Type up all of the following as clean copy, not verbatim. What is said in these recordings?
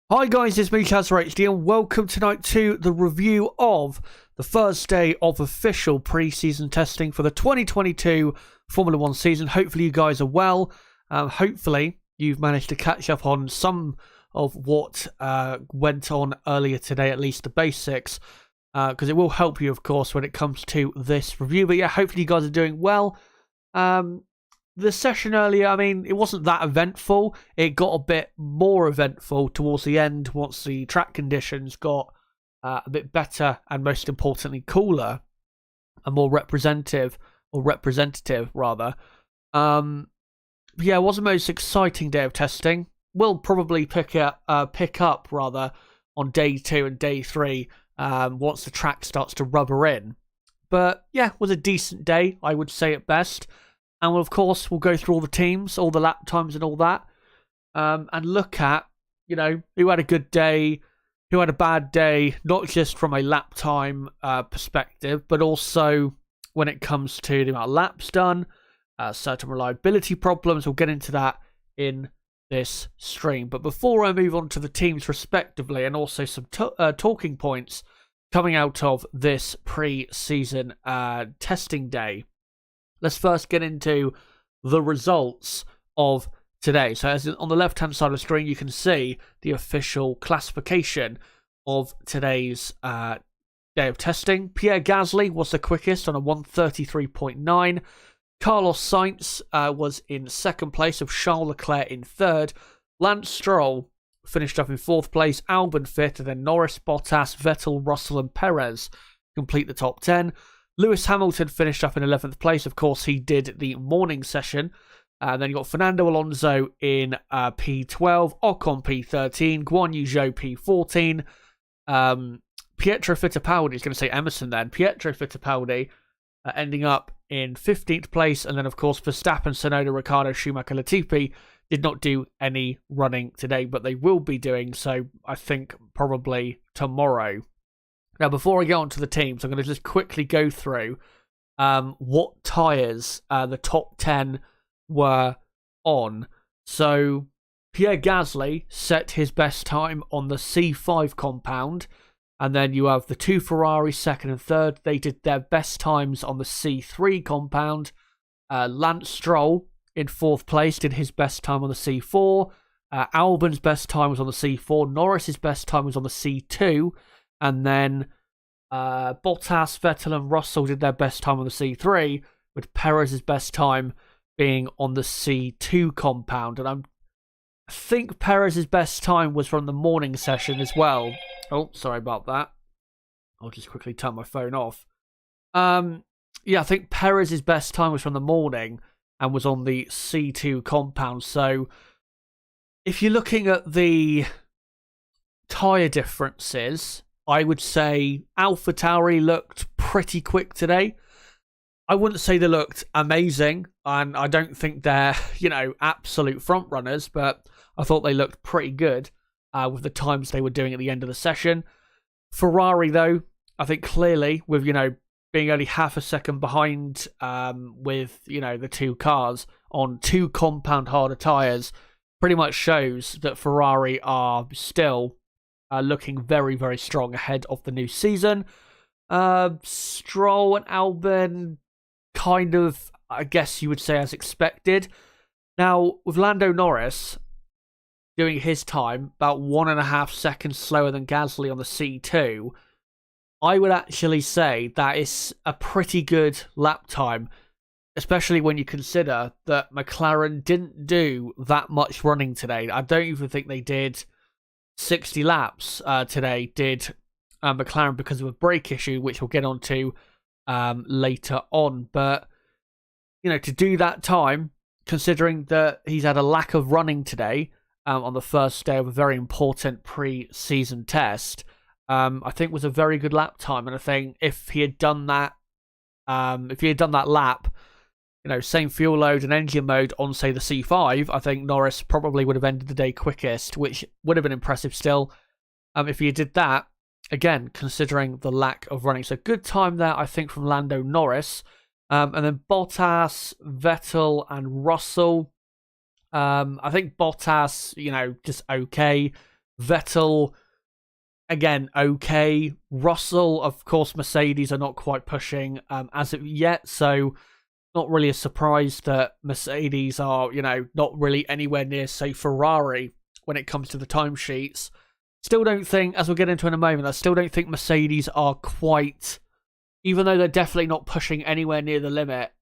Hi guys, it's me Chazza HD and welcome tonight to the review of the first day of official pre-season testing for the 2022 Formula 1 season. Hopefully you guys are well. Hopefully you've managed to catch up on some of what went on earlier today, at least the basics, because it will help you, of course, when it comes to this review. But yeah, hopefully you guys are doing well. The session earlier, I mean, it wasn't that eventful. It got a bit more eventful towards the end once the track conditions got a bit better and, most importantly, cooler and more representative rather. Yeah, it was the most exciting day of testing. We'll probably pick up on day 2 and day 3 once the track starts to rubber in. But yeah, it was a decent day, I would say at best. And of course, we'll go through all the teams, all the lap times and all that, and look at, who had a good day, who had a bad day, not just from a lap time perspective, but also when it comes to the amount of laps done, certain reliability problems. We'll get into that in this stream. But before I move on to the teams respectively, and also some talking points coming out of this pre-season testing day, let's first get into the results of today. So as on the left-hand side of the screen, you can see the official classification of today's day of testing. Pierre Gasly was the quickest on a 1:33.9. Carlos Sainz was in second place, of Charles Leclerc in third. Lance Stroll finished up in fourth place. Albon fifth, and then Norris, Bottas, Vettel, Russell and Perez complete the top 10. Lewis Hamilton finished up in 11th place. Of course, he did the morning session. Then you got Fernando Alonso in P12, Ocon P13, Guan Yu Zhou P14, Pietro Fittipaldi, he's going to say Emerson then, Pietro Fittipaldi ending up in 15th place. And then, of course, Verstappen, Tsunoda, Ricciardo, Schumacher, Latifi did not do any running today, but they will be doing so, I think, probably tomorrow. Now, before I go on to the teams, I'm going to just quickly go through what tyres the top 10 were on. So, Pierre Gasly set his best time on the C5 compound. And then you have the two Ferrari, second and third. They did their best times on the C3 compound. Lance Stroll in fourth place did his best time on the C4. Albon's best time was on the C4. Norris's best time was on the C2. And then Bottas, Vettel and Russell did their best time on the C3, with Perez's best time being on the C2 compound. And I think Perez's best time was from the morning session as well. Oh, sorry about that. I'll just quickly turn my phone off. Yeah, I think Perez's best time was from the morning and was on the C2 compound. So if you're looking at the tyre differences, I would say AlphaTauri looked pretty quick today. I wouldn't say they looked amazing, and I don't think they're, absolute front runners, but I thought they looked pretty good with the times they were doing at the end of the session. Ferrari, though, I think clearly with, being only half a second behind with, the two cars on two compound harder tyres, pretty much shows that Ferrari are still looking very, very strong ahead of the new season. Stroll and Albon, kind of, I guess you would say, as expected. Now, with Lando Norris doing his time about 1.5 seconds slower than Gasly on the C2, I would actually say that is a pretty good lap time, especially when you consider that McLaren didn't do that much running today. I don't even think they did 60 laps today, did McLaren, because of a brake issue, which we'll get onto later on. But, to do that time, considering that he's had a lack of running today on the first day of a very important pre-season test, I think was a very good lap time. And I think if he had done that lap, same fuel load and engine mode on, say, the C5, I think Norris probably would have ended the day quickest, which would have been impressive still if he did that, again, considering the lack of running. So good time there, I think, from Lando Norris. And then Bottas, Vettel and Russell. I think Bottas, just okay. Vettel, again, okay. Russell, of course, Mercedes are not quite pushing as of yet, so not really a surprise that Mercedes are, not really anywhere near, say, Ferrari when it comes to the timesheets. Still don't think, as we'll get into in a moment, I still don't think Mercedes are quite, even though they're definitely not pushing anywhere near the limit,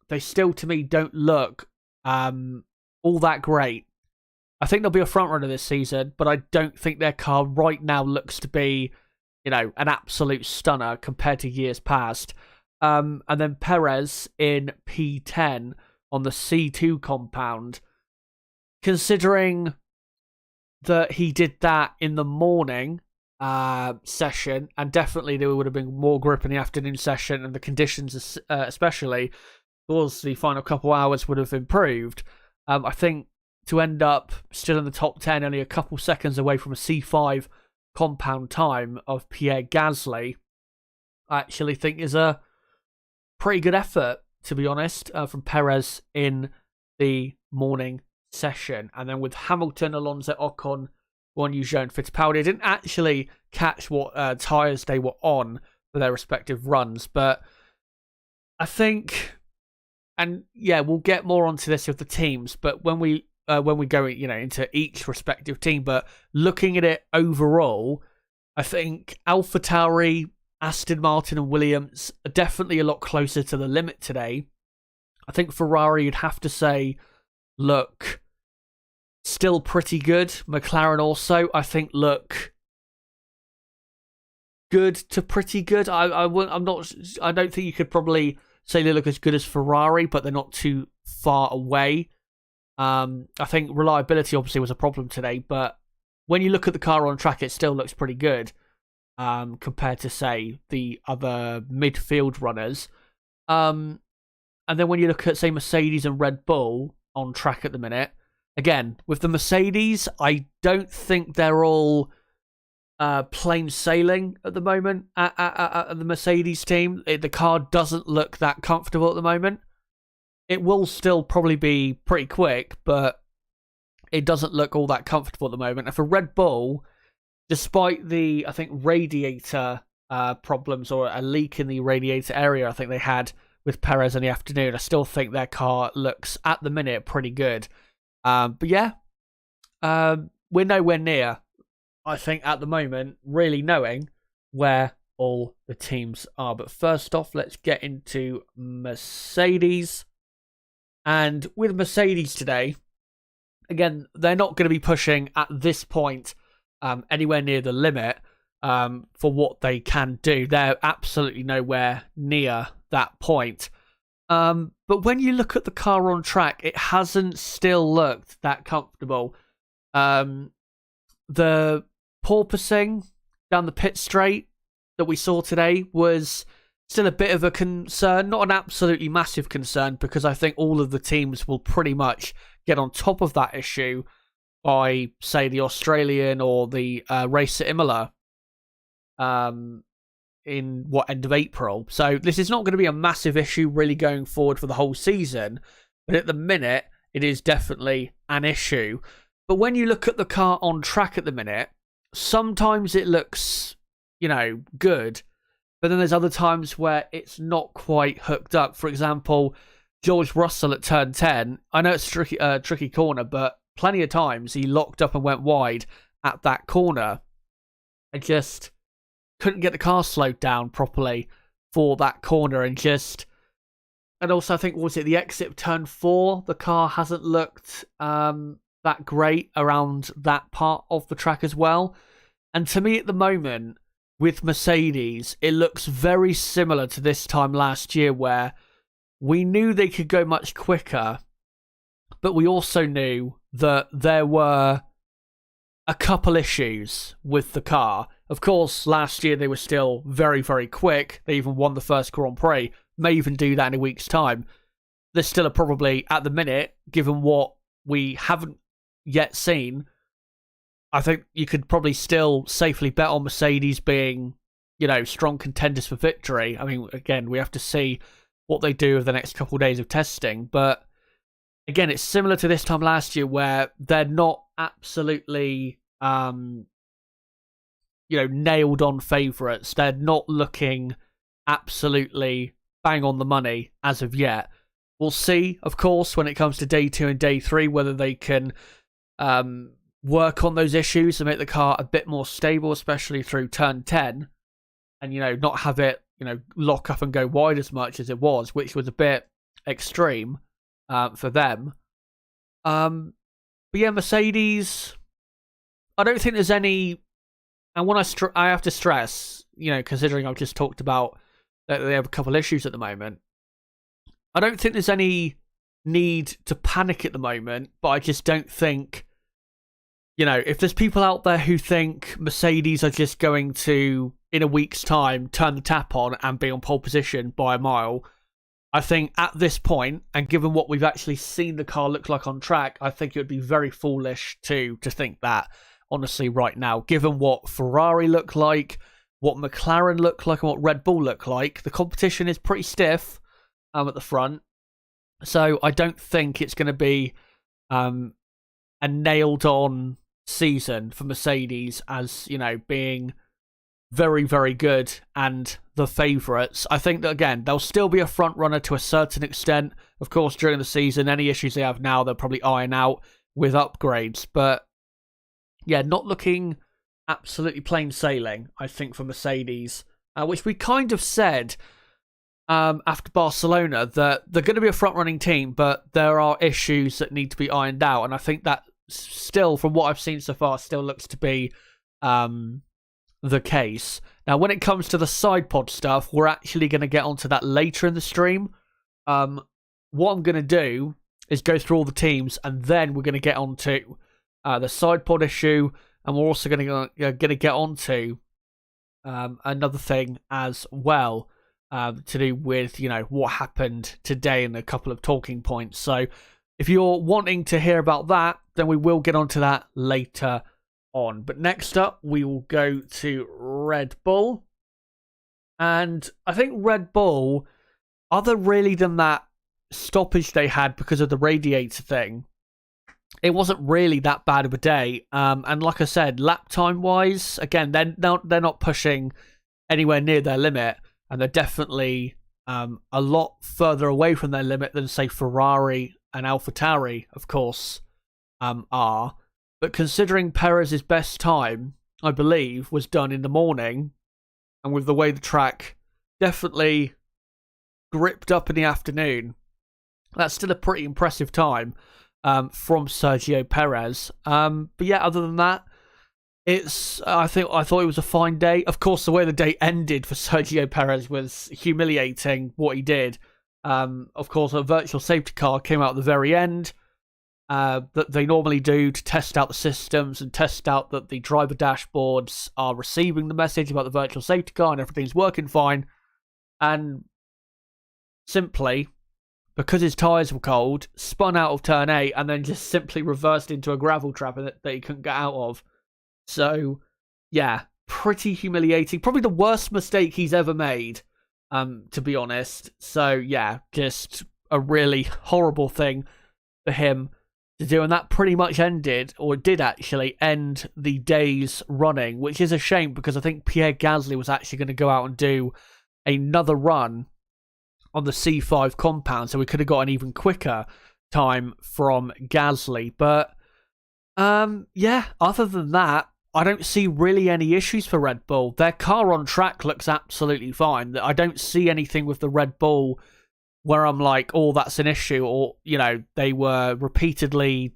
they still, to me, don't look all that great. I think they'll be a front runner this season, but I don't think their car right now looks to be, an absolute stunner compared to years past. And then Perez in P10 on the C2 compound. Considering that he did that in the morning session, and definitely there would have been more grip in the afternoon session, and the conditions especially, towards the final couple hours would have improved. I think to end up still in the top 10, only a couple seconds away from a C5 compound time of Pierre Gasly, I actually think is a pretty good effort, to be honest, from Perez in the morning session. And then with Hamilton, Alonso, Ocon, Guan Yu Zhou and Fittipaldi, I didn't actually catch what tyres they were on for their respective runs, but I think, and yeah, we'll get more onto this with the teams, but when we go, into each respective team, but looking at it overall, I think AlphaTauri, Aston Martin and Williams are definitely a lot closer to the limit today. I think Ferrari, you'd have to say, look still pretty good. McLaren also, I think, look good to pretty good. I don't think you could probably say they look as good as Ferrari, but they're not too far away. I think reliability obviously was a problem today, but when you look at the car on track, it still looks pretty good compared to, say, the other midfield runners. And then when you look at, say, Mercedes and Red Bull on track at the minute, again, with the Mercedes, I don't think they're all plain sailing at the moment at the Mercedes team. The car doesn't look that comfortable at the moment. It will still probably be pretty quick, but it doesn't look all that comfortable at the moment. And for Red Bull, despite the, I think, radiator problems or a leak in the radiator area I think they had with Perez in the afternoon, I still think their car looks, at the minute, pretty good. But yeah, we're nowhere near, I think, at the moment, really knowing where all the teams are. But first off, let's get into Mercedes. And with Mercedes today, again, they're not going to be pushing at this point anywhere near the limit for what they can do. They're absolutely nowhere near that point. But when you look at the car on track, it hasn't still looked that comfortable. The porpoising down the pit straight that we saw today was still a bit of a concern, not an absolutely massive concern, because I think all of the teams will pretty much get on top of that issue by, say, the Australian or the race at Imola in end of April. So this is not going to be a massive issue really going forward for the whole season, but at the minute, it is definitely an issue. But when you look at the car on track at the minute, sometimes it looks, good, but then there's other times where it's not quite hooked up. For example, George Russell at turn 10. I know it's a tricky corner, but plenty of times he locked up and went wide at that corner and just couldn't get the car slowed down properly for that corner. And also I think, was it the exit of turn 4? The car hasn't looked that great around that part of the track as well. And to me at the moment, with Mercedes, it looks very similar to this time last year, where we knew they could go much quicker, but we also knew that there were a couple issues with the car. Of course, last year they were still very, very quick. They even won the first Grand Prix. May even do that in a week's time. They still are probably, at the minute, given what we haven't yet seen, I think you could probably still safely bet on Mercedes being, strong contenders for victory. I mean, again, we have to see what they do over the next couple of days of testing. But again, it's similar to this time last year, where they're not absolutely nailed on favourites. They're not looking absolutely bang on the money as of yet. We'll see, of course, when it comes to day 2 and day 3, whether they can work on those issues and make the car a bit more stable, especially through turn 10, and not have it lock up and go wide as much as it was, which was a bit extreme for them. But yeah, Mercedes, I don't think there's any. And when I have to stress, considering I've just talked about that they have a couple issues at the moment, I don't think there's any need to panic at the moment, but I just don't think, if there's people out there who think Mercedes are just going to, in a week's time, turn the tap on and be on pole position by a mile, I think at this point, and given what we've actually seen the car look like on track, I think it would be very foolish to think that. Honestly, right now, given what Ferrari look like, what McLaren look like, and what Red Bull look like, the competition is pretty stiff at the front. So I don't think it's going to be a nailed-on season for Mercedes as, being very, very good and the favourites. I think that, again, they'll still be a front runner to a certain extent. Of course, during the season, any issues they have now, they'll probably iron out with upgrades. But yeah, not looking absolutely plain sailing, I think, for Mercedes, which we kind of said after Barcelona, that they're going to be a front-running team, but there are issues that need to be ironed out, and I think that still, from what I've seen so far, still looks to be the case. Now, when it comes to the side pod stuff, we're actually going to get onto that later in the stream. What I'm going to do is go through all the teams, and then we're going to get onto the side pod issue, and we're also going to get onto another thing as well to do with what happened today and a couple of talking points. So if you're wanting to hear about that, then we will get onto that later on. But next up, we will go to Red Bull, and I think Red Bull, other really than that stoppage they had because of the radiator thing, it wasn't really that bad of a day. And like I said, lap time wise, again, they're not pushing anywhere near their limit, and they're definitely a lot further away from their limit than, say, Ferrari and AlphaTauri, of course, are. But considering Perez's best time, I believe, was done in the morning, and with the way the track definitely gripped up in the afternoon, that's still a pretty impressive time from Sergio Perez. But yeah, other than that, I thought it was a fine day. Of course, the way the day ended for Sergio Perez was humiliating, what he did. Of course, a virtual safety car came out at the very end that they normally do to test out the systems and test out that the driver dashboards are receiving the message about the virtual safety car and everything's working fine. And simply, because his tyres were cold, spun out of turn 8 and then just simply reversed into a gravel trap that he couldn't get out of. So, yeah, pretty humiliating. Probably the worst mistake he's ever made, to be honest. So, yeah, just a really horrible thing for him to do. And that pretty much ended, or did actually end, the day's running, which is a shame because I think Pierre Gasly was actually going to go out and do another run on the C5 compound, so we could have got an even quicker time from Gasly. But yeah, other than that, I don't see really any issues for Red Bull. Their car on track looks absolutely fine. I don't see anything with the Red Bull where I'm like, oh, that's an issue, or, they were repeatedly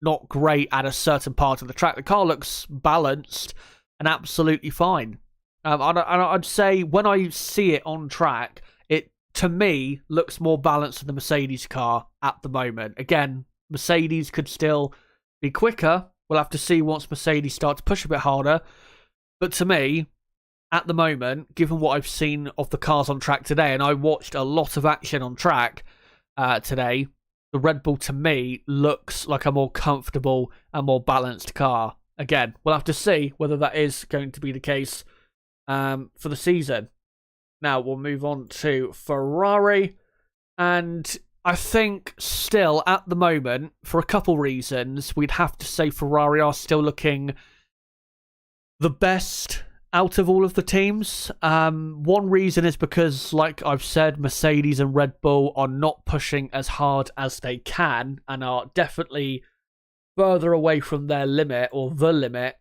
not great at a certain part of the track. The car looks balanced and absolutely fine. I'd say when I see it on track, it, to me, looks more balanced than the Mercedes car at the moment. Again, Mercedes could still be quicker. We'll have to see once Mercedes start to push a bit harder. But to me, at the moment, given what I've seen of the cars on track today, and I watched a lot of action on track today, the Red Bull, to me, looks like a more comfortable and more balanced car. Again, we'll have to see whether that is going to be the case for the season. Now, we'll move on to Ferrari. And I think still at the moment, for a couple reasons, we'd have to say Ferrari are still looking the best out of all of the teams. One reason is because, like I've said, Mercedes and Red Bull are not pushing as hard as they can and are definitely further away from their limit or the limit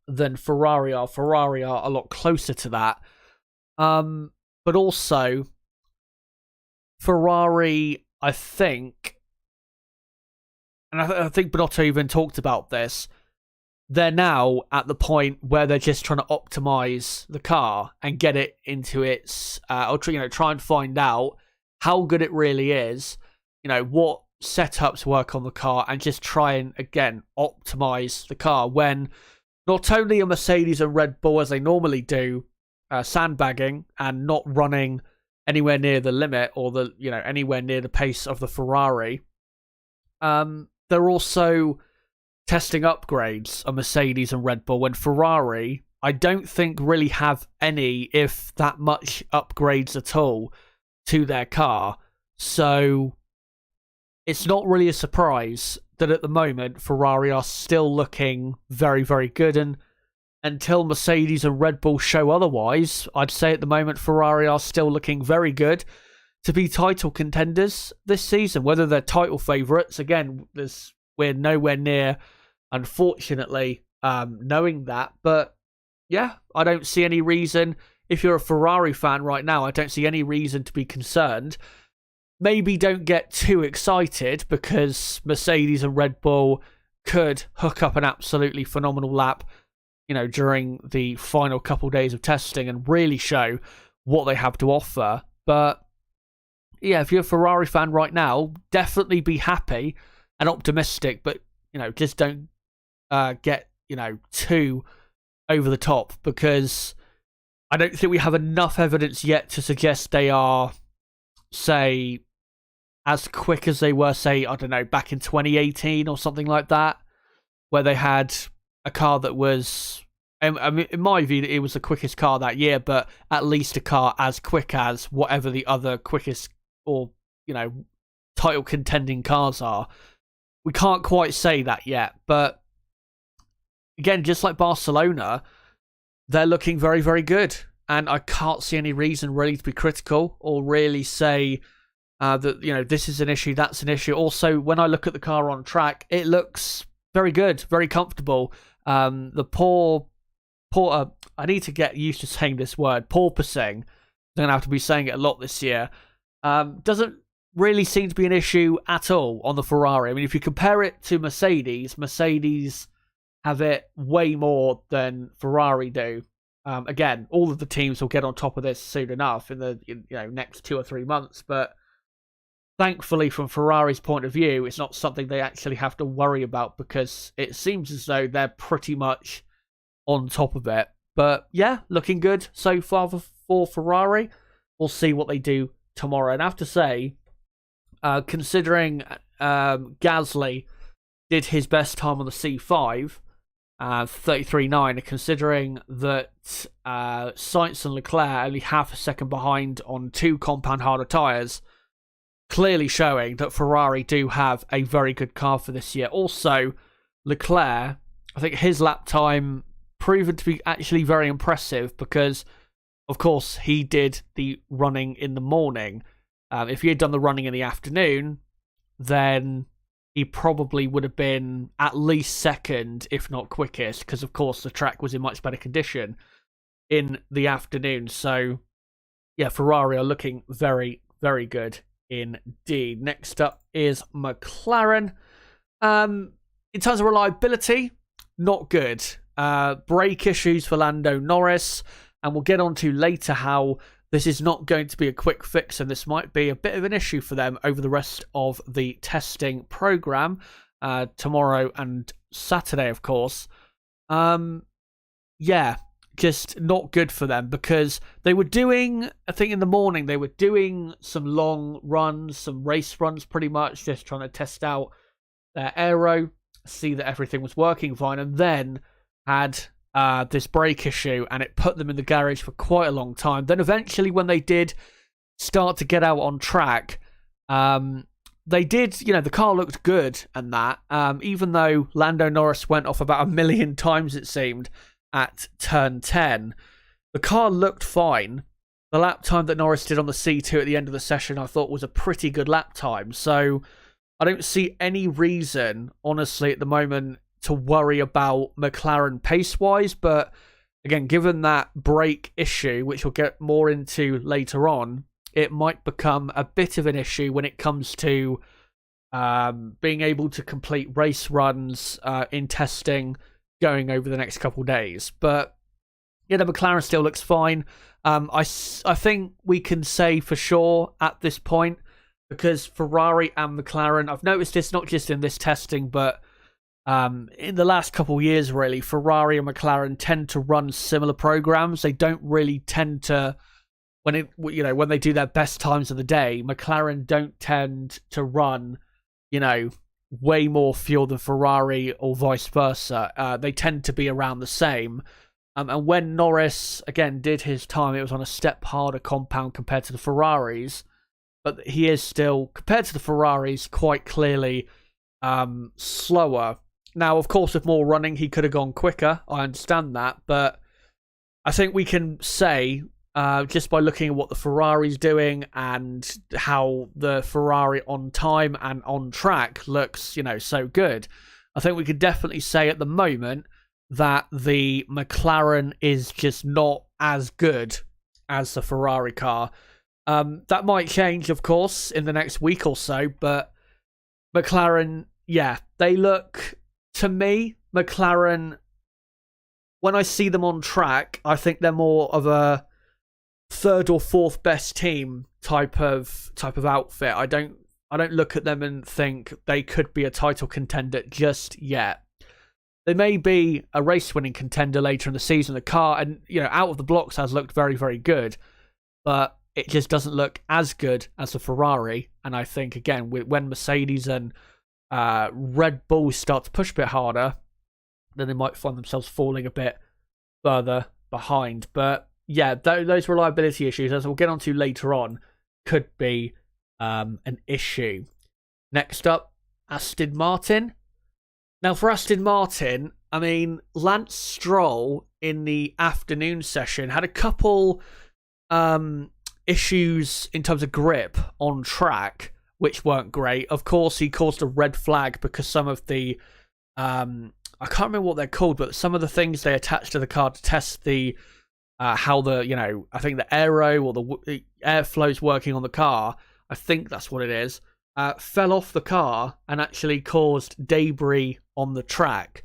than Ferrari are. Ferrari are a lot closer to that. But also, Ferrari, I think, and I think Binotto even talked about this, they're now at the point where they're just trying to optimize the car and get it into its, or try and find out how good it really is, what setups work on the car, and just try and, again, optimize the car when not only are Mercedes and Red Bull, as they normally do, sandbagging and not running anywhere near the limit or anywhere near the pace of the Ferrari, they're also testing upgrades on Mercedes and Red Bull, when Ferrari, I don't think, really have any, if that much, upgrades at all to their car. So it's not really a surprise that at the moment Ferrari are still looking very, very good, and until Mercedes and Red Bull show otherwise, I'd say at the moment Ferrari are still looking very good to be title contenders this season. Whether they're title favourites, again, we're nowhere near, unfortunately, knowing that. But yeah, I don't see any reason, if you're a Ferrari fan right now, I don't see any reason to be concerned. Maybe don't get too excited, because Mercedes and Red Bull could hook up an absolutely phenomenal lap, during the final couple days of testing and really show what they have to offer. But yeah, if you're a Ferrari fan right now, definitely be happy and optimistic, but just don't get too over the top, because I don't think we have enough evidence yet to suggest they are, say, as quick as they were, say, I don't know, back in 2018 or something like that, where they had a car that was, I mean, in my view, it was the quickest car that year, but at least a car as quick as whatever the other quickest or, title contending cars are. We can't quite say that yet, but again, just like Barcelona, they're looking very, very good, and I can't see any reason really to be critical or really say that, this is an issue, that's an issue. Also, when I look at the car on track, it looks very good, very comfortable. The I need to get used to saying this word, porpoising. I'm going to have to be saying it a lot this year. Doesn't really seem to be an issue at all on the Ferrari. I mean, if you compare it to Mercedes have it way more than Ferrari do. Again, all of the teams will get on top of this soon enough in the next 2 or 3 months, but thankfully, from Ferrari's point of view, it's not something they actually have to worry about, because it seems as though they're pretty much on top of it. But yeah, looking good so far for Ferrari. We'll see what they do tomorrow. And I have to say, considering Gasly did his best time on the C5, 33.9, and considering that Sainz and Leclerc only half a second behind on 2 compound harder tyres, clearly showing that Ferrari do have a very good car for this year. Also, Leclerc, I think his lap time proven to be actually very impressive, because, of course, he did the running in the morning. If he had done the running in the afternoon, then he probably would have been at least second, if not quickest, because, of course, the track was in much better condition in the afternoon. So, yeah, Ferrari are looking very, very good indeed. Next up is McLaren. In terms of reliability, not good. Brake issues for Lando Norris, and we'll get on to later how this is not going to be a quick fix, and this might be a bit of an issue for them over the rest of the testing program, tomorrow and Saturday, of course. Yeah, just not good for them, because they were doing, I think in the morning, they were doing some long runs, some race runs pretty much, just trying to test out their aero, see that everything was working fine, and then had this brake issue, and it put them in the garage for quite a long time. Then eventually, when they did start to get out on track, They did, the car looked good and that, even though Lando Norris went off about 1,000,000 times, it seemed, at turn 10. The car looked fine. The lap time that Norris did on the C2 at the end of the session, I thought was a pretty good lap time. So I don't see any reason, honestly, at the moment to worry about McLaren pace-wise. But again, given that brake issue, which we'll get more into later on, it might become a bit of an issue when it comes to being able to complete race runs in testing going over the next couple of days. But yeah, the McLaren still looks fine. I think we can say for sure at this point, because Ferrari and McLaren, I've noticed this not just in this testing, but in the last couple of years, really, Ferrari and McLaren tend to run similar programs. They don't really tend to, when they do their best times of the day, McLaren don't tend to run, way more fuel than Ferrari or vice versa. They tend to be around the same. And when Norris, again, did his time, it was on a step harder compound compared to the Ferraris. But he is still, compared to the Ferraris, quite clearly slower. Now, of course, with more running, he could have gone quicker. I understand that. But I think we can say, just by looking at what the Ferrari's doing and how the Ferrari on time and on track looks, so good, I think we could definitely say at the moment that the McLaren is just not as good as the Ferrari car. That might change, of course, in the next week or so, but McLaren, yeah, they look, to me, McLaren, when I see them on track, I think they're more of a third or fourth best team type of outfit. I don't look at them and think they could be a title contender just yet. They may be a race-winning contender later in the season. The car, and out of the blocks, has looked very, very good, but it just doesn't look as good as the Ferrari. And I think, again, when Mercedes and Red Bull start to push a bit harder, then they might find themselves falling a bit further behind. But yeah, those reliability issues, as we'll get onto later on, could be an issue. Next up, Aston Martin. Now, for Aston Martin, I mean, Lance Stroll in the afternoon session had a couple issues in terms of grip on track, which weren't great. Of course, he caused a red flag because some of the, I can't remember what they're called, but some of the things they attached to the car to test the, how the, I think the aero or the airflow's working on the car, I think that's what it is, fell off the car and actually caused debris on the track.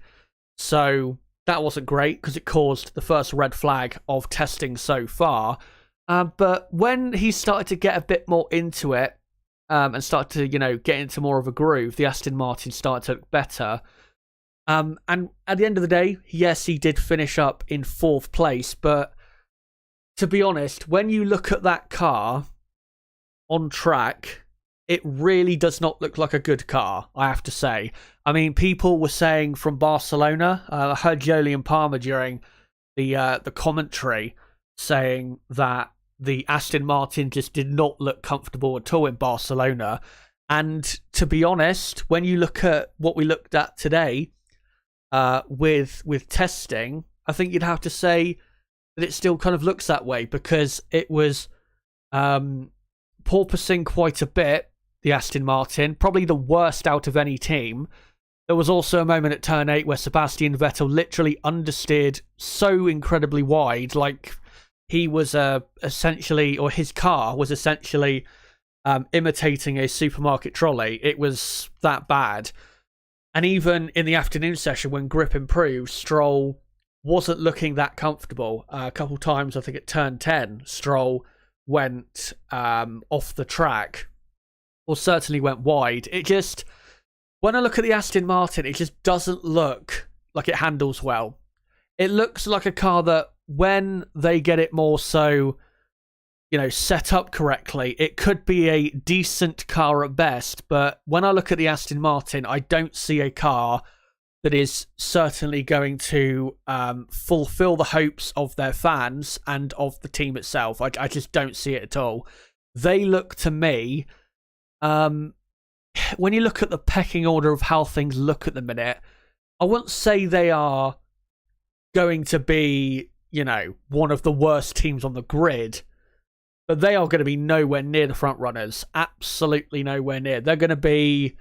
So that wasn't great because it caused the first red flag of testing so far. But when he started to get a bit more into it and started to, get into more of a groove, the Aston Martin started to look better. And at the end of the day, yes, he did finish up in 4th place. But to be honest, when you look at that car on track, it really does not look like a good car, I have to say. I mean, people were saying from Barcelona, I heard Jolyon Palmer during the commentary saying that the Aston Martin just did not look comfortable at all in Barcelona. And to be honest, when you look at what we looked at today with testing, I think you'd have to say that it still kind of looks that way because it was porpoising quite a bit, the Aston Martin, probably the worst out of any team. There was also a moment at turn 8 where Sebastian Vettel literally understeered so incredibly wide, like he was essentially, or his car was essentially imitating a supermarket trolley. It was that bad. And even in the afternoon session, when grip improved, Stroll wasn't looking that comfortable. A couple times, I think at turn 10, Stroll went off the track, or certainly went wide. It just, when I look at the Aston Martin, it just doesn't look like it handles well. It looks like a car that when they get it more so, set up correctly, it could be a decent car at best. But when I look at the Aston Martin, I don't see a car that is certainly going to fulfill the hopes of their fans and of the team itself. I just don't see it at all. They look to me Um, when you look at the pecking order of how things look at the minute, I wouldn't say they are going to be, one of the worst teams on the grid, but they are going to be nowhere near the front runners. Absolutely nowhere near. They're going to be,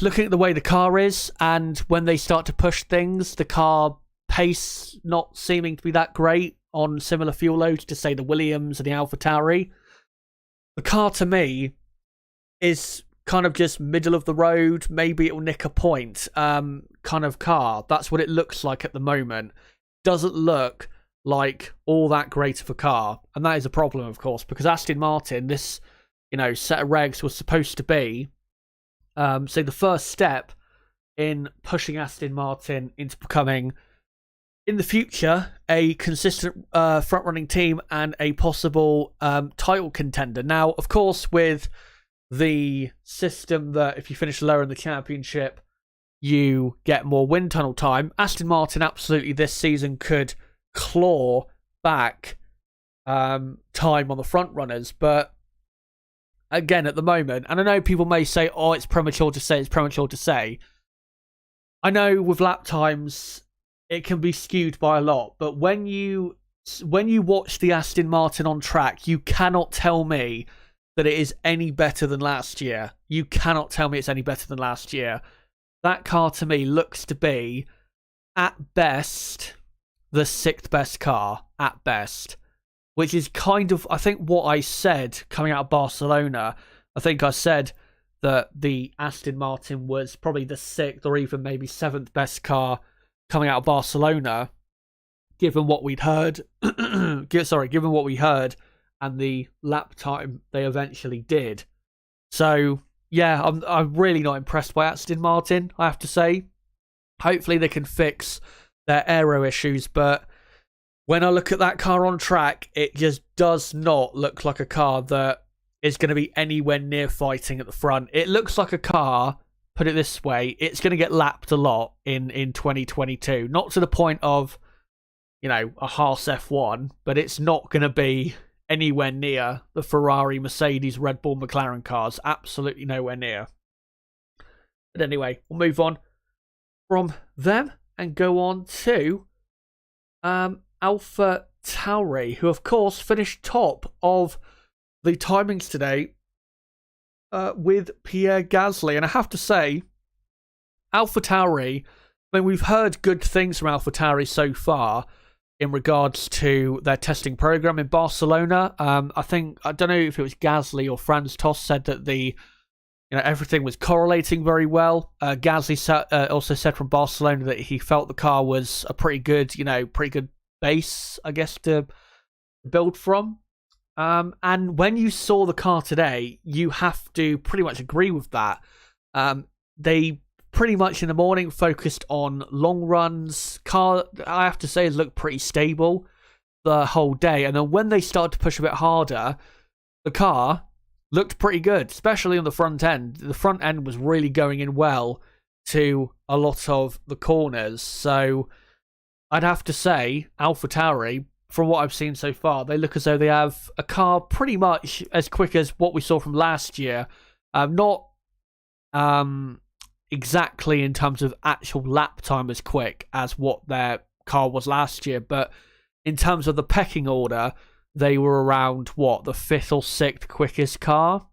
looking at the way the car is, and when they start to push things, the car pace not seeming to be that great on similar fuel loads to, say, the Williams and the AlphaTauri. The car, to me, is kind of just middle of the road. Maybe it'll nick a point kind of car. That's what it looks like at the moment. Doesn't look like all that great of a car, and that is a problem, of course, because Aston Martin, this set of regs was supposed to be so the first step in pushing Aston Martin into becoming, in the future, a consistent front-running team and a possible title contender. Now, of course, with the system that if you finish lower in the championship, you get more wind tunnel time, Aston Martin absolutely this season could claw back time on the front runners. But again, at the moment, and I know people may say, oh, it's premature to say. I know with lap times, it can be skewed by a lot, but when you watch the Aston Martin on track, you cannot tell me that it is any better than last year. You cannot tell me it's any better than last year. That car, to me, looks to be, at best, the sixth best car, at best. Which is kind of, I think, what I said coming out of Barcelona. I think I said that the Aston Martin was probably the sixth or even maybe seventh best car coming out of Barcelona, given what we'd heard. Given what we heard and the lap time they eventually did. So, yeah, I'm really not impressed by Aston Martin, I have to say. Hopefully they can fix their aero issues, but when I look at that car on track, it just does not look like a car that is going to be anywhere near fighting at the front. It looks like a car, put it this way, it's going to get lapped a lot in 2022. Not to the point of, a Haas F1, but it's not going to be anywhere near the Ferrari, Mercedes, Red Bull, McLaren cars. Absolutely nowhere near. But anyway, we'll move on from them and go on to AlphaTauri, who of course finished top of the timings today with Pierre Gasly. And I have to say, AlphaTauri, I mean, we've heard good things from AlphaTauri so far in regards to their testing program in Barcelona. I don't know if it was Gasly or Franz Tost said that everything was correlating very well. Gasly also said from Barcelona that he felt the car was a pretty good base, I guess, to build from. And when you saw the car today, you have to pretty much agree with that. They pretty much in the morning focused on long runs. Car, I have to say, has looked pretty stable the whole day. And then when they started to push a bit harder, the car looked pretty good, especially on the front end. The front end was really going in well to a lot of the corners. So I'd have to say, AlphaTauri, from what I've seen so far, they look as though they have a car pretty much as quick as what we saw from last year. Not exactly in terms of actual lap time as quick as what their car was last year, but in terms of the pecking order, they were around, the fifth or sixth quickest car.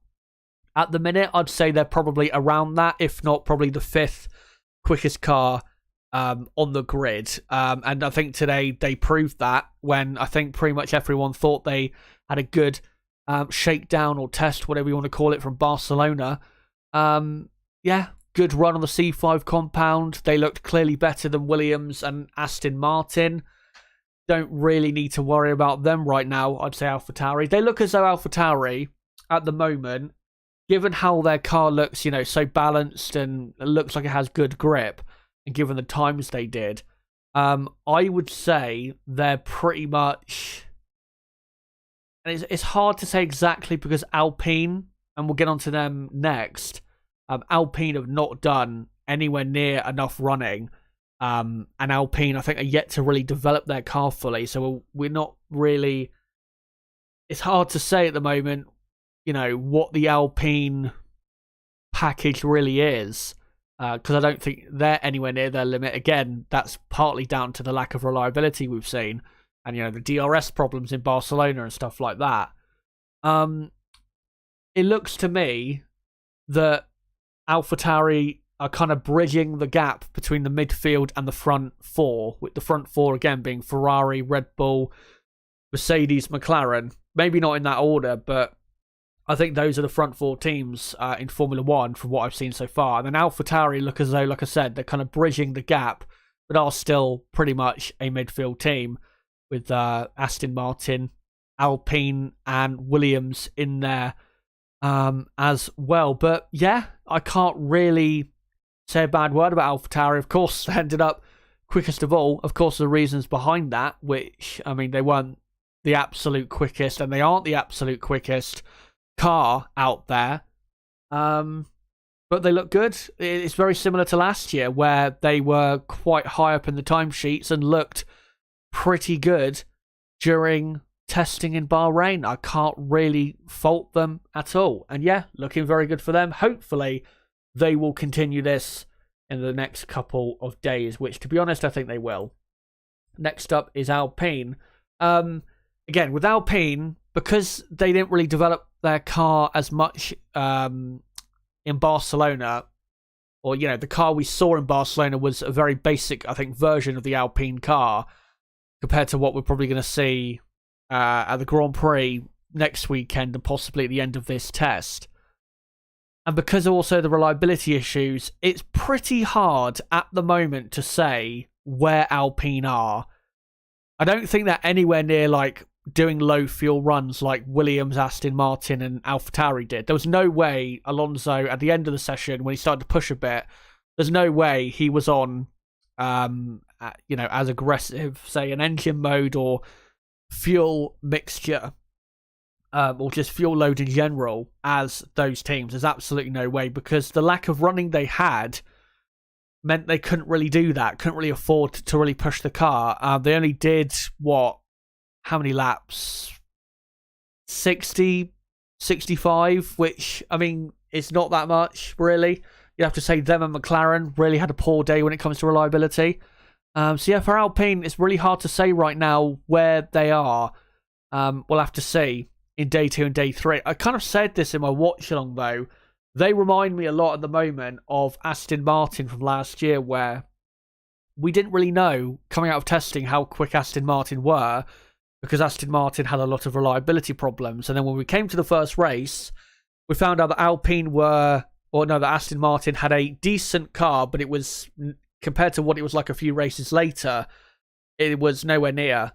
At the minute, I'd say they're probably around that, if not probably the fifth quickest car on the grid. And I think today they proved that when I think pretty much everyone thought they had a good shakedown or test, whatever you want to call it, from Barcelona. Good run on the C5 compound. They looked clearly better than Williams and Aston Martin. Don't really need to worry about them right now, I'd say AlphaTauri. They look as though AlphaTauri, at the moment, given how their car looks, so balanced and it looks like it has good grip, and given the times they did, I would say they're pretty much... And it's hard to say exactly because Alpine, and we'll get onto them next, Alpine have not done anywhere near enough running. And Alpine, I think, are yet to really develop their car fully. So we're not really... It's hard to say at the moment what the Alpine package really is, because I don't think they're anywhere near their limit. Again, that's partly down to the lack of reliability we've seen, and the DRS problems in Barcelona and stuff like that. It looks to me that AlphaTauri are kind of bridging the gap between the midfield and the front four, with the front four again being Ferrari, Red Bull, Mercedes, McLaren. Maybe not in that order, but I think those are the front four teams in Formula One from what I've seen so far. And then AlphaTauri look as though, like I said, they're kind of bridging the gap, but are still pretty much a midfield team with Aston Martin, Alpine, and Williams in there as well. But yeah, I can't really say a bad word about AlphaTauri. Of course, they ended up quickest of all. Of course, the reasons behind that, which, they weren't the absolute quickest, and they aren't the absolute quickest car out there. But they look good. It's very similar to last year, where they were quite high up in the timesheets and looked pretty good during testing in Bahrain. I can't really fault them at all. And yeah, looking very good for them. Hopefully, they will continue this in the next couple of days, which, to be honest, I think they will. Next up is Alpine. Again, with Alpine, because they didn't really develop their car as much in Barcelona, or, the car we saw in Barcelona was a very basic, I think, version of the Alpine car compared to what we're probably going to see at the Grand Prix next weekend and possibly at the end of this test. And because also the reliability issues, it's pretty hard at the moment to say where Alpine are. I don't think they're anywhere near doing low fuel runs like Williams, Aston Martin, and AlphaTauri did. There was no way Alonso at the end of the session, when he started to push a bit, there's no way he was on, as aggressive, say, an engine mode or fuel mixture, or just fuel load in general as those teams. There's absolutely no way, because the lack of running they had meant they couldn't really do that, couldn't really afford to really push the car. They only did, how many laps? 60, 65, which, it's not that much, really. You have to say them and McLaren really had a poor day when it comes to reliability. So yeah, for Alpine, it's really hard to say right now where they are. We'll have to see in day 2 and day 3. I kind of said this in my watch along, though. They remind me a lot at the moment of Aston Martin from last year, where we didn't really know coming out of testing how quick Aston Martin were, because Aston Martin had a lot of reliability problems. And then when we came to the first race, we found out that that Aston Martin had a decent car, but it was, compared to what it was like a few races later, it was nowhere near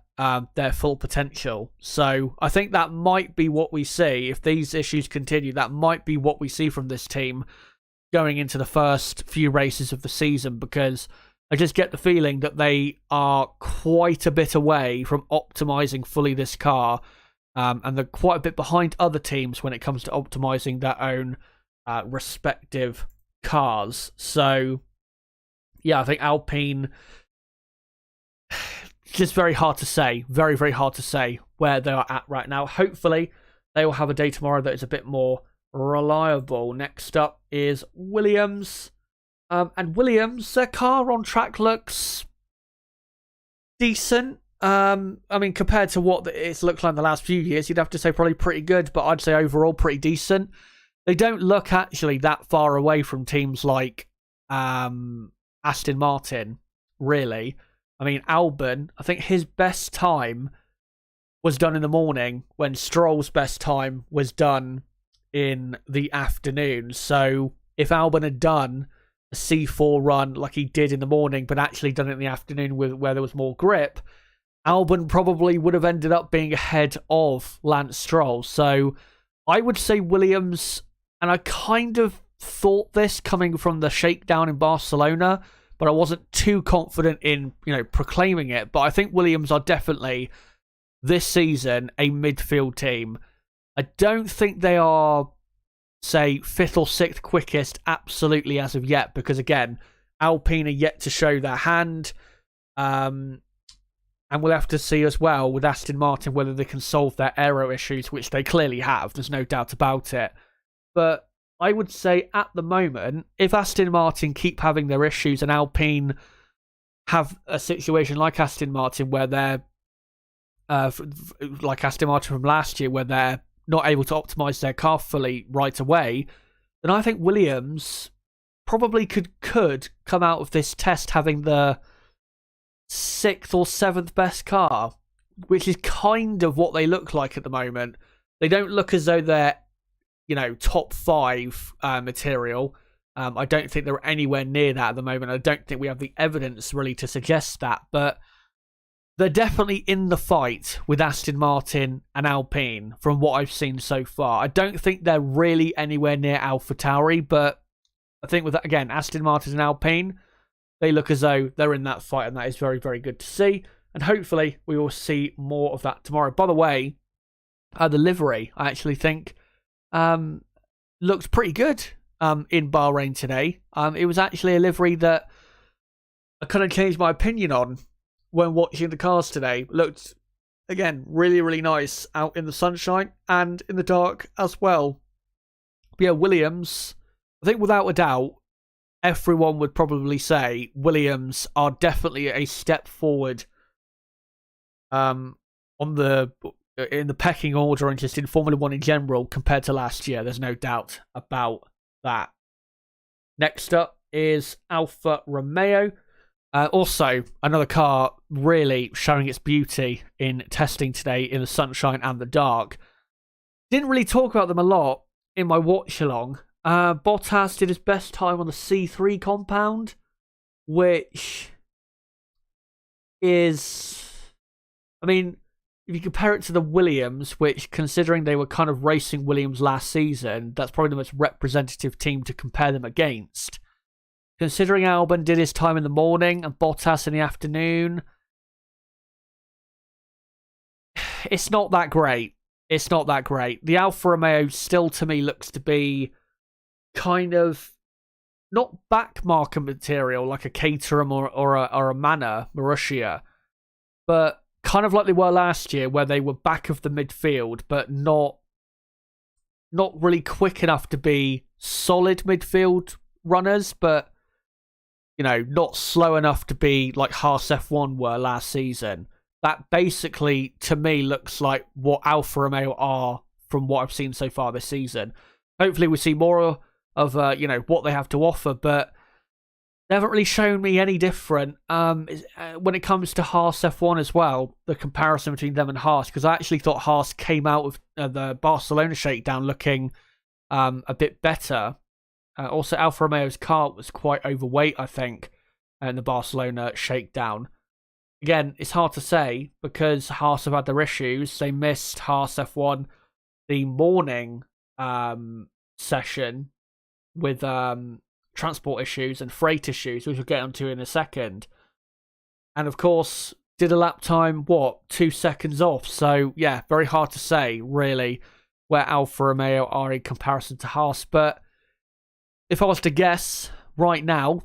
their full potential. So I think that might be what we see. If these issues continue, that might be what we see from this team going into the first few races of the season, because I just get the feeling that they are quite a bit away from optimizing fully this car, and they're quite a bit behind other teams when it comes to optimizing their own respective cars. So yeah, I think Alpine, just very hard to say. Very, very hard to say where they are at right now. Hopefully, they will have a day tomorrow that is a bit more reliable. Next up is Williams. And Williams, their car on track looks decent. Compared to what it's looked like in the last few years, you'd have to say probably pretty good, but I'd say overall pretty decent. They don't look actually that far away from teams like Aston Martin, really. Albon, I think his best time was done in the morning, when Stroll's best time was done in the afternoon. So if Albon had done a C4 run like he did in the morning, but actually done it in the afternoon where there was more grip, Albon probably would have ended up being ahead of Lance Stroll. So I would say Williams, and I kind of thought this coming from the shakedown in Barcelona, but I wasn't too confident in, proclaiming it. But I think Williams are definitely, this season, a midfield team. I don't think they are, say, 5th or 6th quickest, absolutely, as of yet, because, again, Alpine are yet to show their hand. And we'll have to see as well with Aston Martin whether they can solve their aero issues, which they clearly have. There's no doubt about it. But I would say at the moment, if Aston Martin keep having their issues and Alpine have a situation like Aston Martin where they're like Aston Martin from last year, where they're not able to optimize their car fully right away, then I think Williams probably could come out of this test having the 6th or 7th best car, which is kind of what they look like at the moment. They don't look as though they're, top 5 material. I don't think they're anywhere near that at the moment. I don't think we have the evidence really to suggest that, but they're definitely in the fight with Aston Martin and Alpine from what I've seen so far. I don't think they're really anywhere near AlphaTauri, but I think with that, again, Aston Martin and Alpine, they look as though they're in that fight, and that is very, very good to see. And hopefully we will see more of that tomorrow. By the way, the livery, I actually think, looked pretty good in Bahrain today. It was actually a livery that I kind of changed my opinion on when watching the cars today. Looked, again, really, really nice out in the sunshine and in the dark as well. But yeah, Williams, I think without a doubt, everyone would probably say Williams are definitely a step forward in the pecking order and just in Formula 1 in general compared to last year. There's no doubt about that. Next up is Alfa Romeo. Also, another car really showing its beauty in testing today in the sunshine and the dark. Didn't really talk about them a lot in my watch along. Bottas did his best time on the C3 compound, which is, I mean, if you compare it to the Williams, which, considering they were kind of racing Williams last season, that's probably the most representative team to compare them against. Considering Albon did his time in the morning and Bottas in the afternoon, it's not that great. It's not that great. The Alfa Romeo still, to me, looks to be kind of not backmarker material like a Caterham or a Manor, Marussia, but kind of like they were last year, where they were back of the midfield, but not really quick enough to be solid midfield runners, but not slow enough to be like Haas F1 were last season. That basically, to me, looks like what Alfa Romeo are from what I've seen so far this season. Hopefully we see more of what they have to offer, but they haven't really shown me any different when it comes to Haas F1 as well, the comparison between them and Haas, because I actually thought Haas came out with the Barcelona shakedown looking a bit better. Also, Alfa Romeo's car was quite overweight, I think, in the Barcelona shakedown. Again, it's hard to say because Haas have had their issues. They missed Haas F1 the morning session with transport issues and freight issues, which we'll get onto in a second. And of course, did a lap time, 2 seconds off. So yeah, very hard to say, really, where Alfa Romeo are in comparison to Haas. But if I was to guess right now,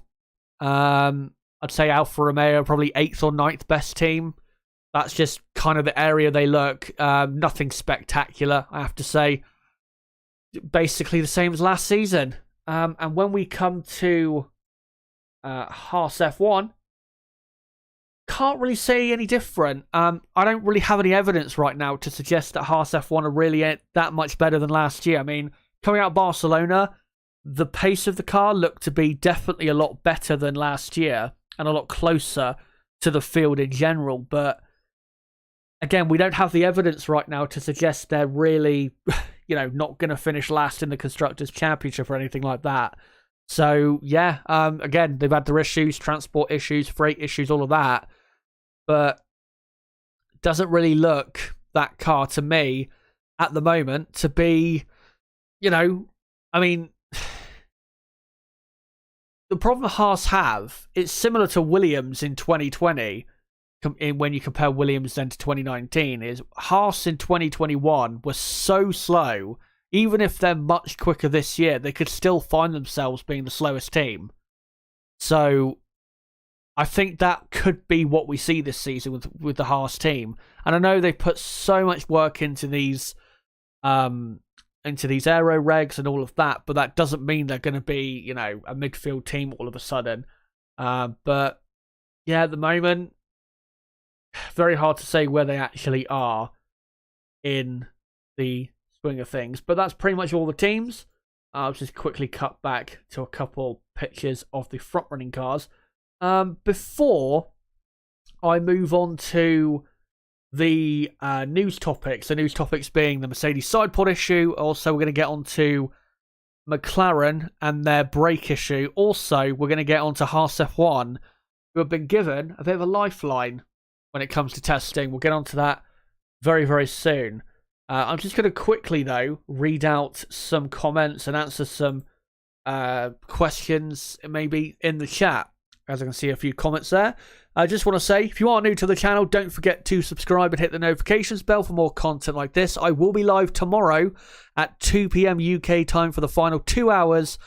I'd say Alfa Romeo probably 8th or 9th best team. That's just kind of the area they look. Nothing spectacular, I have to say. Basically the same as last season. And when we come to Haas F1, can't really say any different. I don't really have any evidence right now to suggest that Haas F1 are really that much better than last year. I mean, coming out of Barcelona, the pace of the car looked to be definitely a lot better than last year and a lot closer to the field in general. But again, we don't have the evidence right now to suggest they're really, not going to finish last in the Constructors' Championship or anything like that. So, yeah, again, they've had their issues, transport issues, freight issues, all of that. But it doesn't really look, that car to me, at the moment, to be, the problem Haas have, it's similar to Williams in 2020, when you compare Williams then to 2019, is Haas in 2021 was so slow, even if they're much quicker this year, they could still find themselves being the slowest team. So, I think that could be what we see this season with the Haas team. And I know they put so much work into these aero regs and all of that, but that doesn't mean they're going to be, a midfield team all of a sudden. But yeah, at the moment, very hard to say where they actually are in the swing of things. But that's pretty much all the teams. I'll just quickly cut back to a couple pictures of the front running cars. Before I move on to the news topics, the news topics being the Mercedes sidepod issue. Also, we're going to get on to McLaren and their brake issue. Also, we're going to get on to Haas F1, who have been given a bit of a lifeline when it comes to testing. We'll get on to that very, very soon. I'm just going to quickly, though, read out some comments and answer some questions maybe in the chat. As I can see a few comments there. I just want to say, if you are new to the channel, don't forget to subscribe and hit the notifications bell for more content like this. I will be live tomorrow at 2 p.m. UK time for the final 2 hours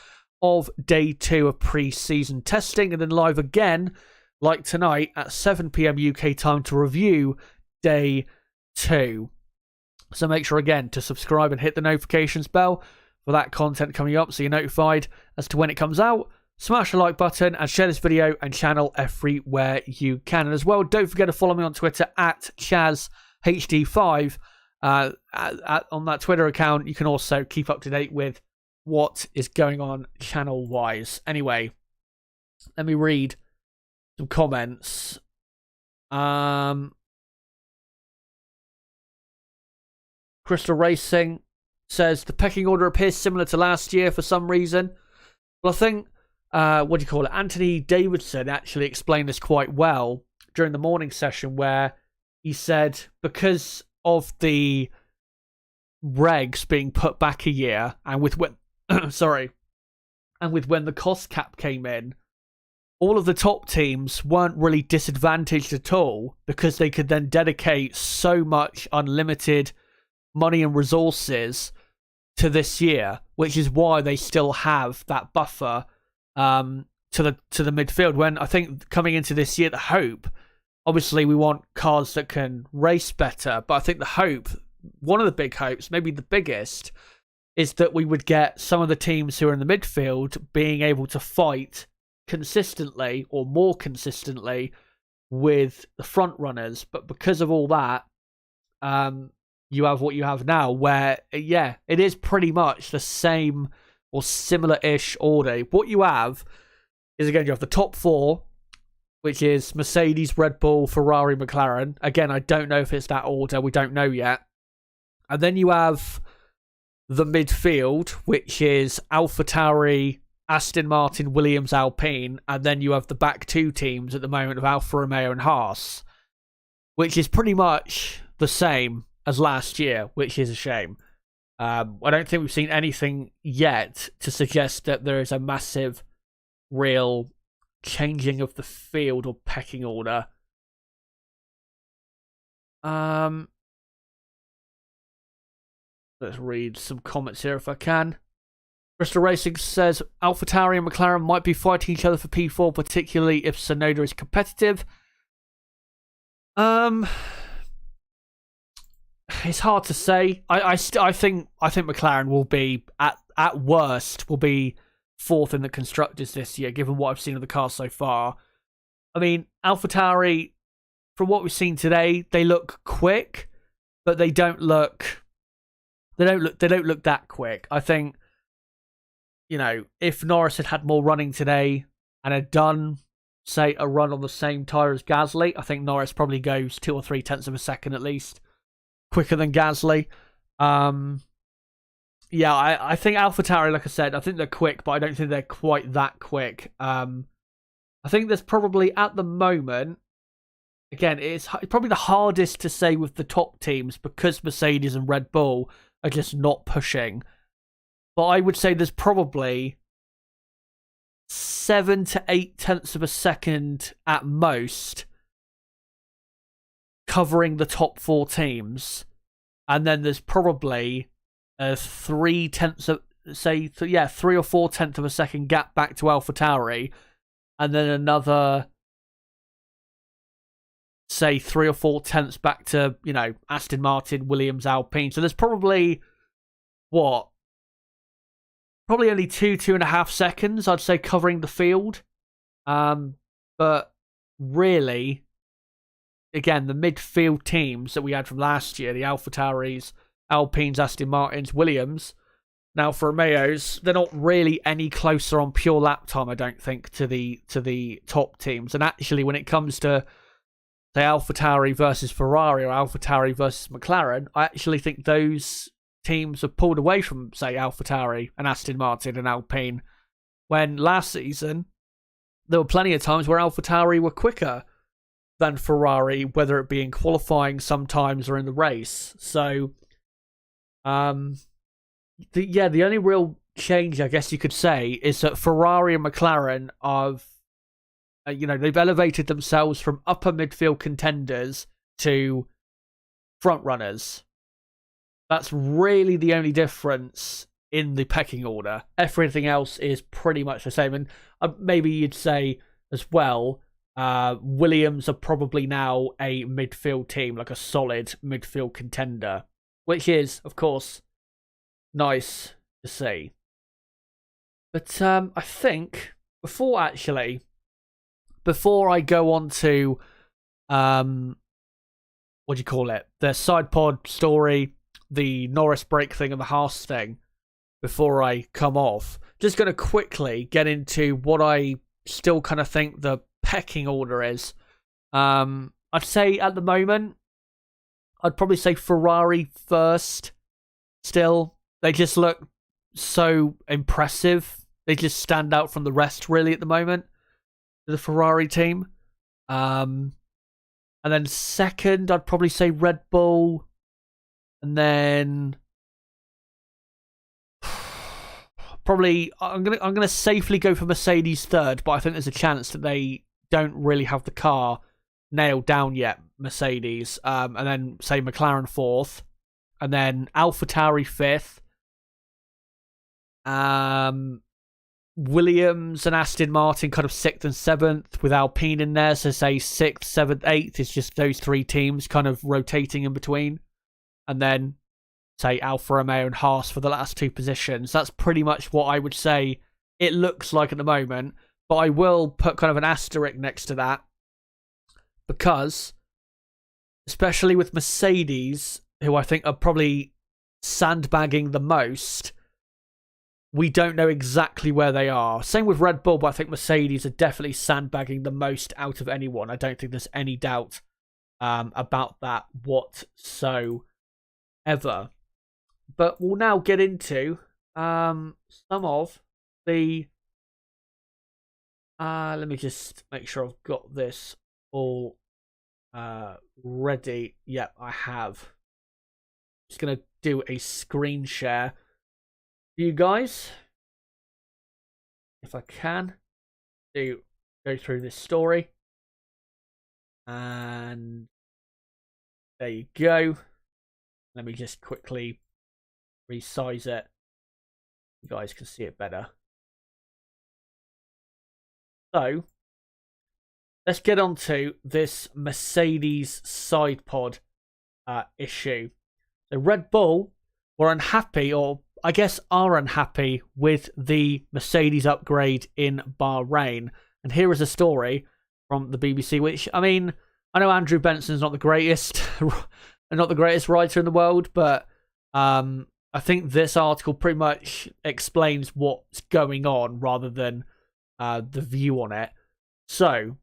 of day 2 of pre-season testing, and then live again, like tonight, at 7 p.m. UK time to review day 2. So make sure, again, to subscribe and hit the notifications bell for that content coming up so you're notified as to when it comes out. Smash the like button and share this video and channel everywhere you can. And as well, don't forget to follow me on Twitter at ChazHD5. On that Twitter account, you can also keep up to date with what is going on channel-wise. Anyway, let me read some comments. Crystal Racing says, the pecking order appears similar to last year for some reason. Well, I think Anthony Davidson actually explained this quite well during the morning session, where he said because of the regs being put back a year, and with when the cost cap came in, all of the top teams weren't really disadvantaged at all because they could then dedicate so much unlimited money and resources to this year, which is why they still have that buffer to the midfield. When I think coming into this year, the hope, obviously we want cars that can race better, but I think the hope, one of the big hopes, maybe the biggest, is that we would get some of the teams who are in the midfield being able to fight consistently or more consistently with the front runners. But because of all that, you have what you have now, where it is pretty much the same or similar-ish order. What you have is, again, you have the top 4, which is Mercedes, Red Bull, Ferrari, McLaren. Again, I don't know if it's that order. We don't know yet. And then you have the midfield, which is AlphaTauri, Aston Martin, Williams, Alpine. And then you have the back 2 teams at the moment of Alfa Romeo and Haas, which is pretty much the same as last year, which is a shame. I don't think we've seen anything yet to suggest that there is a massive, real changing of the field or pecking order. Let's read some comments here if I can. Crystal Racing says AlphaTauri and McLaren might be fighting each other for P4, particularly if Tsunoda is competitive. It's hard to say. I think McLaren will be at worst will be 4th in the constructors this year, given what I've seen of the car so far. I mean, AlphaTauri, from what we've seen today, they look quick, but they don't look that quick. I think, if Norris had more running today and had done, say, a run on the same tyre as Gasly, I think Norris probably goes 2 or 3 tenths of a second at least quicker than Gasly. I think AlphaTauri, like I said, I think they're quick, but I don't think they're quite that quick. I think there's probably, at the moment, again, it's probably the hardest to say with the top teams because Mercedes and Red Bull are just not pushing. But I would say there's probably 7 to 8 tenths of a second at most covering the top 4 teams, and then there's probably 3 or 4 tenths of a second gap back to AlphaTauri, and then another say 3 or 4 tenths back to, Aston Martin, Williams, Alpine. So there's probably, probably only 2.5 seconds, I'd say, covering the field. But really, again, the midfield teams that we had from last year, the AlphaTauris, Alpines, Aston Martins, Williams, now for Romeos, they're not really any closer on pure lap time, I don't think, to the top teams. And actually, when it comes to, say, AlphaTauri versus Ferrari or AlphaTauri versus McLaren, I actually think those teams have pulled away from, say, AlphaTauri and Aston Martin and Alpine, when last season there were plenty of times where AlphaTauri were quicker than Ferrari, whether it be in qualifying sometimes or in the race. So, the only real change, I guess you could say, is that Ferrari and McLaren have, they've elevated themselves from upper midfield contenders to front runners. That's really the only difference in the pecking order. Everything else is pretty much the same. And maybe you'd say as well, Williams are probably now a midfield team, like a solid midfield contender, which is, of course, nice to see. But I think before I go on to the side pod story, the Norris break thing and the Haas thing, before I come off, just going to quickly get into what I still kind of think the pecking order is. I'd say at the moment, I'd probably say Ferrari first still. They just look so impressive. They just stand out from the rest, really, at the moment, the Ferrari team. And then second, I'd probably say Red Bull. And then probably I'm gonna safely go for Mercedes third, but I think there's a chance that they don't really have the car nailed down yet, Mercedes. And then say McLaren fourth, and then AlphaTauri fifth. Williams and Aston Martin kind of 6th and 7th, with Alpine in there. So say 6th, 7th, 8th is just those three teams kind of rotating in between. And then say Alfa Romeo and Haas for the last two positions. That's pretty much what I would say it looks like at the moment. But I will put kind of an asterisk next to that, because especially with Mercedes, who I think are probably sandbagging the most, we don't know exactly where they are. Same with Red Bull, but I think Mercedes are definitely sandbagging the most out of anyone. I don't think there's any doubt about that whatsoever. But we'll now get into some of the... let me just make sure I've got this all ready. Yep, I have. Just going to do a screen share for you guys, if I can, to go through this story. And there you go. Let me just quickly resize it. You guys can see it better. So, let's get on to this Mercedes side pod issue. So Red Bull were unhappy, or I guess are unhappy, with the Mercedes upgrade in Bahrain. And here is a story from the BBC, which, I mean, I know Andrew Benson's not the greatest writer in the world, but I think this article pretty much explains what's going on rather than the view on it. So,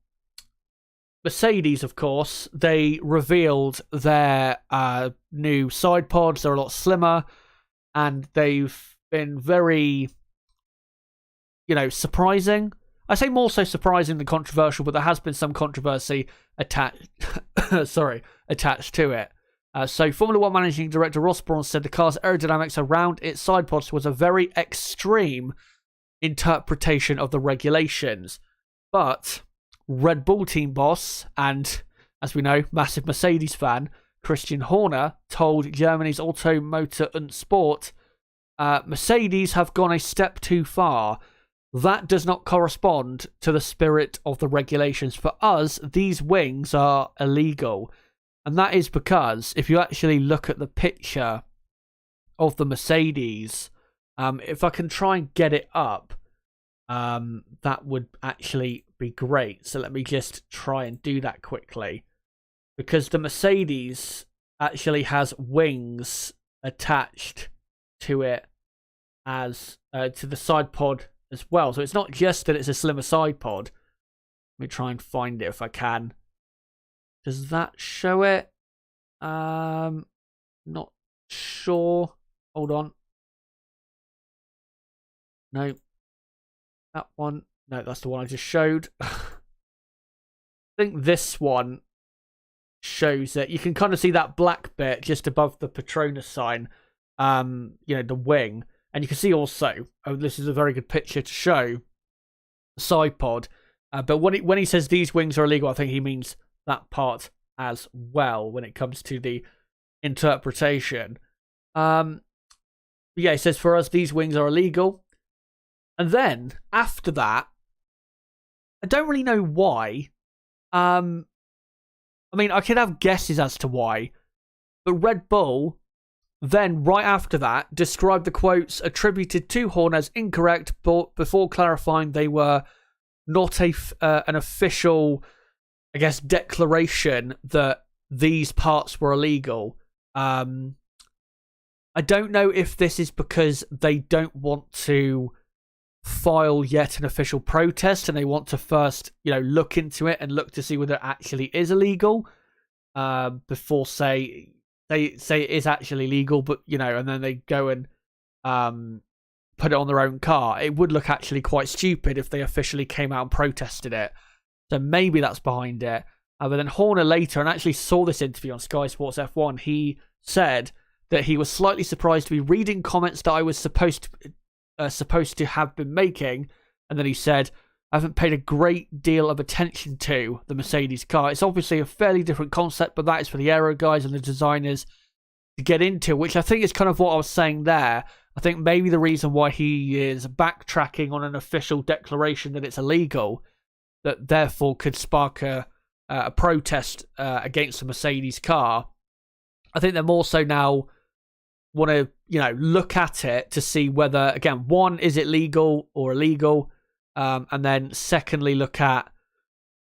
Mercedes, of course, they revealed their new side pods. They're a lot slimmer, and they've been very, surprising. I say more so surprising than controversial, but there has been some controversy attached to it. So Formula 1 Managing Director Ross Brawn said the car's aerodynamics around its side pods was a very extreme interpretation of the regulations. But Red Bull team boss, and as we know, massive Mercedes fan, Christian Horner, told Germany's Automotor und Sport, Mercedes have gone a step too far. that does not correspond to the spirit of the regulations. For us, these wings are illegal. And that is because if you actually look at the picture of the Mercedes, if I can try and get it up, that would actually be great. So let me just try and do that quickly. Because the Mercedes actually has wings attached to it as to the side pod as well. So it's not just that it's a slimmer side pod. Let me try and find it if I can. Does that show it? Not sure. Hold on. No. That one. No, that's the one I just showed. I think this one shows it. You can kind of see that black bit just above the Petronas sign. The wing. And you can see also, this is a very good picture to show the side pod. But when he says these wings are illegal, I think he means that part as well when it comes to the interpretation. Yeah, he says for us, these wings are illegal. And then, after that, I don't really know why. I mean, I could have guesses as to why. But Red Bull then, right after that, described the quotes attributed to Horner as incorrect, but before clarifying they were not an official, I guess, declaration that these parts were illegal. I don't know if this is because they don't want to file yet an official protest and they want to first, look into it and look to see whether it actually is illegal before they say it is actually legal, but and then they go and put it on their own car. It would look actually quite stupid if they officially came out and protested it. So maybe that's behind it. But then Horner later, and actually saw this interview on Sky Sports F1, he said that he was slightly surprised to be reading comments that I was supposed to have been making, and then he said, I haven't paid a great deal of attention to the Mercedes car. It's obviously a fairly different concept, but that is for the aero guys and the designers to get into, which I think is kind of what I was saying there. I think maybe the reason why he is backtracking on an official declaration that it's illegal, that therefore could spark a protest against the Mercedes car. I think they're more so now want to, look at it to see whether, again, one, is it legal or illegal? And then secondly, look at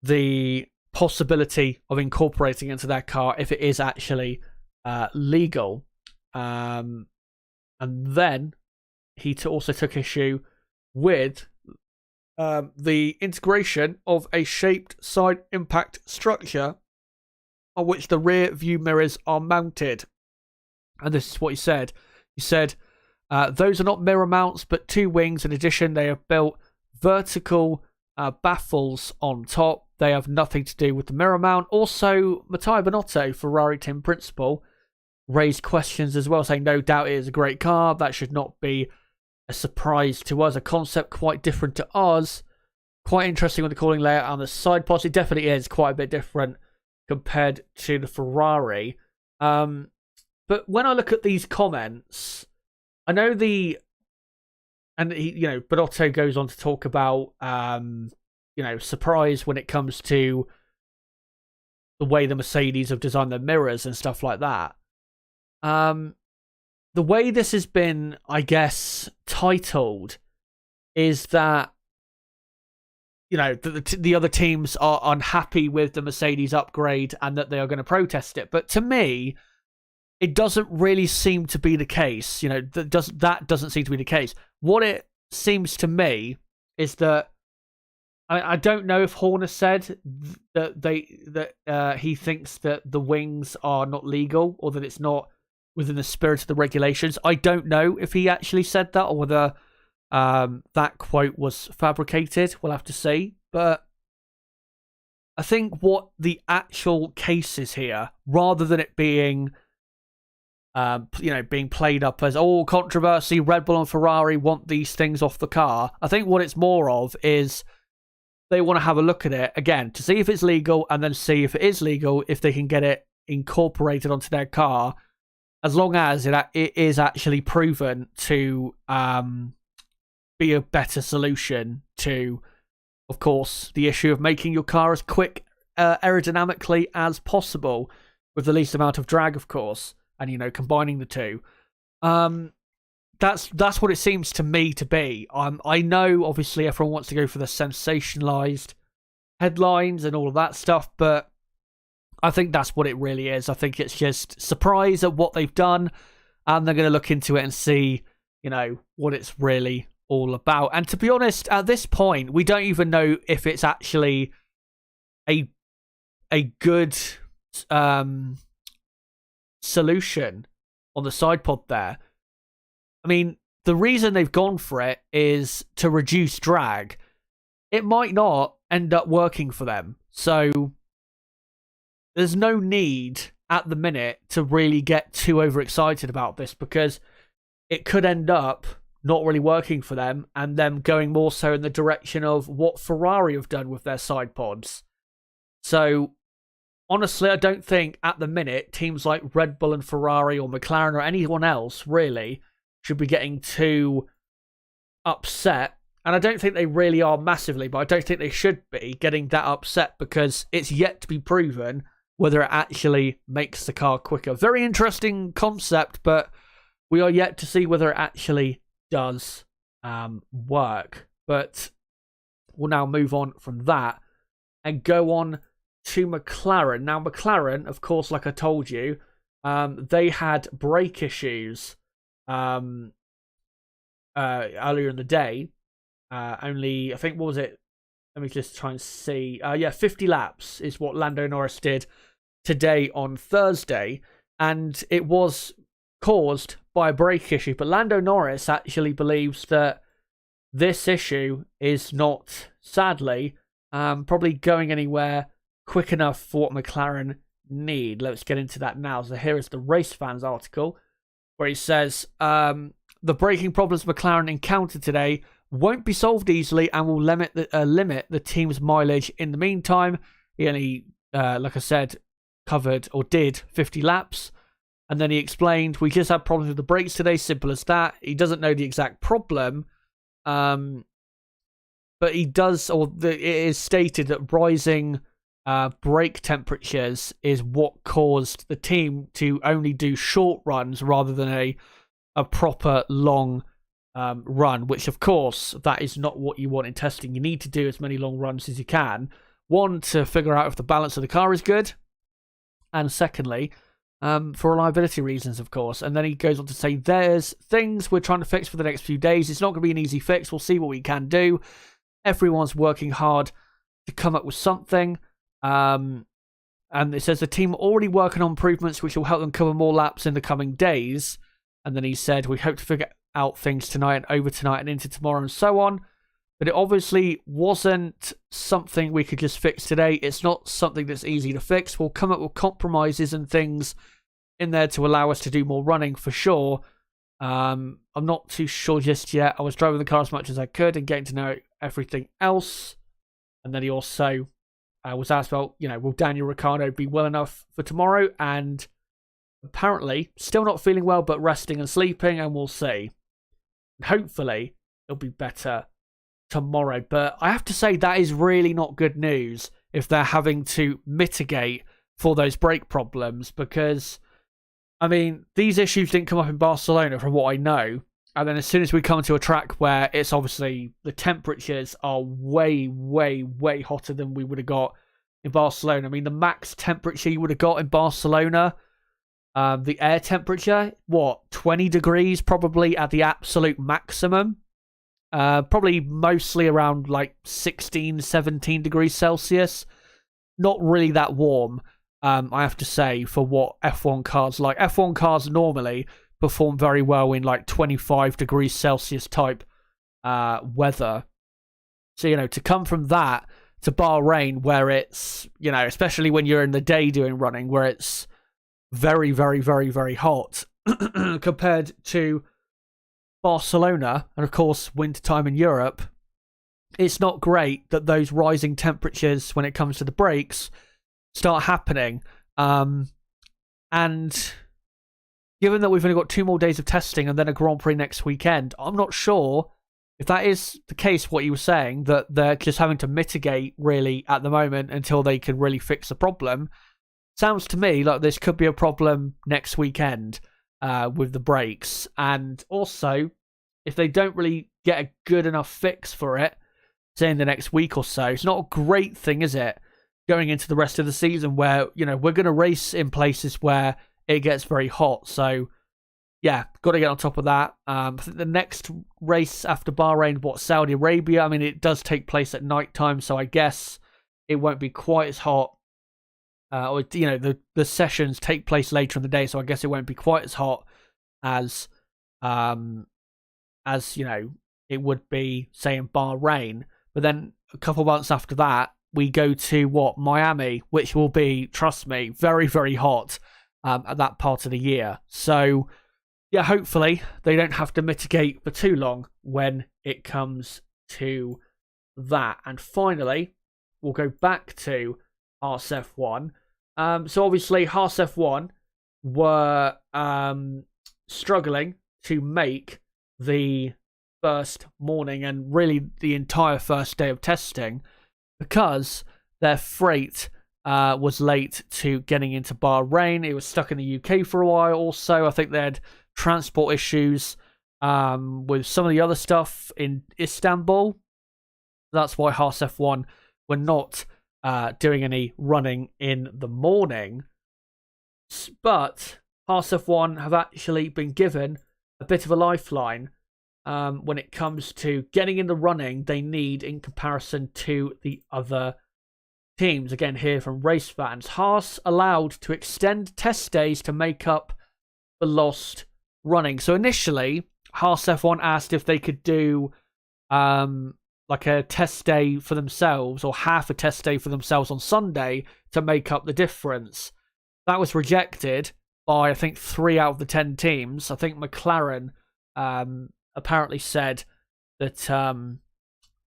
the possibility of incorporating into their car if it is actually legal. And then he also took issue with the integration of a shaped side impact structure on which the rear view mirrors are mounted. And this is what he said. He said, those are not mirror mounts, but two wings. In addition, they have built vertical baffles on top. They have nothing to do with the mirror mount. Also, Matteo Binotto, Ferrari team principal, raised questions as well, saying no doubt it is a great car. That should not be a surprise to us. A concept quite different to ours. Quite interesting with the cooling layout on the side pods. It definitely is quite a bit different compared to the Ferrari. But when I look at these comments, I know Binotto goes on to talk about, surprise when it comes to the way the Mercedes have designed their mirrors and stuff like that. The way this has been, I guess, titled is that, the other teams are unhappy with the Mercedes upgrade and that they are going to protest it. But to me, it doesn't really seem to be the case. That doesn't seem to be the case. What it seems to me is that I don't know if Horner said that he thinks that the wings are not legal or that it's not within the spirit of the regulations. I don't know if he actually said that or whether that quote was fabricated. We'll have to see. But I think what the actual case is here, rather than it being being played up as, controversy, Red Bull and Ferrari want these things off the car. I think what it's more of is they want to have a look at it, again, to see if it's legal, and then see if it is legal, if they can get it incorporated onto their car, as long as it is actually proven to be a better solution to, of course, the issue of making your car as quick aerodynamically as possible with the least amount of drag, of course, and, you know, combining the two. That's what it seems to me to be. I know, obviously, everyone wants to go for the sensationalized headlines and all of that stuff, but I think that's what it really is. I think it's just surprise at what they've done, and they're going to look into it and see, you know, what it's really all about. And to be honest, at this point, we don't even know if it's actually a good solution on the side pod there. I mean, the reason they've gone for it is to reduce drag. It might not end up working for them. So there's no need at the minute to really get too overexcited about this, because it could end up not really working for them and them going more so in the direction of what Ferrari have done with their side pods. So honestly, I don't think at the minute teams like Red Bull and Ferrari or McLaren or anyone else really should be getting too upset. And I don't think they really are massively, but I don't think they should be getting that upset, because it's yet to be proven whether it actually makes the car quicker. Very interesting concept, but we are yet to see whether it actually does work. But we'll now move on from that and go on to McLaren. Now, McLaren, of course, like I told you, they had brake issues earlier in the day. Only, I think, what was it? Let me just try and see. 50 laps is what Lando Norris did today on Thursday, and it was caused by a brake issue. But Lando Norris actually believes that this issue is not, sadly, probably going anywhere quick enough for what McLaren need. Let's get into that now. So here is the Race Fans article, where he says, the braking problems McLaren encountered today won't be solved easily and will limit the team's mileage. In the meantime, he only, like I said, covered or did 50 laps. And then he explained, we just had problems with the brakes today, simple as that. He doesn't know the exact problem, but he does, it is stated that rising brake temperatures is what caused the team to only do short runs rather than a proper long run, which, of course, that is not what you want in testing. You need to do as many long runs as you can. One, to figure out if the balance of the car is good, and secondly, for reliability reasons, of course. And then he goes on to say, there's things we're trying to fix for the next few days. It's not going to be an easy fix. We'll see what we can do. Everyone's working hard to come up with something. And it says the team are already working on improvements which will help them cover more laps in the coming days. And then he said, we hope to figure out things tonight and over tonight and into tomorrow and so on. But it obviously wasn't something we could just fix today. It's not something that's easy to fix. We'll come up with compromises and things in there to allow us to do more running for sure. I'm not too sure just yet. I was driving the car as much as I could and getting to know everything else. And then he also was asked about, will Daniel Ricciardo be well enough for tomorrow? And apparently, still not feeling well, but resting and sleeping, and we'll see. Hopefully, it'll be better tomorrow. But I have to say, that is really not good news if they're having to mitigate for those brake problems, because, I mean, these issues didn't come up in Barcelona from what I know. And then as soon as we come to a track where it's obviously the temperatures are way, way, way hotter than we would have got in Barcelona. I mean, the max temperature you would have got in Barcelona, the air temperature, 20 degrees probably at the absolute maximum. Probably mostly around like 16, 17 degrees Celsius. Not really that warm, I have to say, for what F1 cars like. F1 cars normally perform very well in like 25 degrees Celsius type weather. So, to come from that to Bahrain, where it's, especially when you're in the day doing running, where it's very, very, very, very hot compared to Barcelona, and of course winter time in Europe, it's not great that those rising temperatures when it comes to the brakes start happening. And given that we've only got 2 more days of testing and then a Grand Prix next weekend, I'm not sure if that is the case, what you were saying, that they're just having to mitigate really at the moment until they can really fix the problem, sounds to me like this could be a problem next weekend with the brakes. And also, if they don't really get a good enough fix for it, say in the next week or so, it's not a great thing, is it? Going into the rest of the season where, we're going to race in places where it gets very hot. So, yeah, got to get on top of that. I think the next race after Bahrain, Saudi Arabia? I mean, it does take place at night time, so I guess it won't be quite as hot. The sessions take place later in the day, so I guess it won't be quite as hot as it would be, say, in Bahrain. But then a couple months after that, we go to Miami, which will be, trust me, very, very hot at that part of the year. So, yeah, hopefully they don't have to mitigate for too long when it comes to that. And finally, we'll go back to Haas F1. So obviously, Haas F1 were struggling to make the first morning and really the entire first day of testing because their freight was late to getting into Bahrain. It was stuck in the UK for a while also. I think they had transport issues with some of the other stuff in Istanbul. That's why Haas F1 were not doing any running in the morning. But Haas F1 have actually been given a bit of a lifeline when it comes to getting in the running they need in comparison to the other teams. Again, here from race fans, Haas allowed to extend test days to make up for lost running. So initially, Haas F1 asked if they could do like a test day for themselves or half a test day for themselves on Sunday to make up the difference. That was rejected by, I think, 3 out of the 10 teams. I think McLaren apparently said that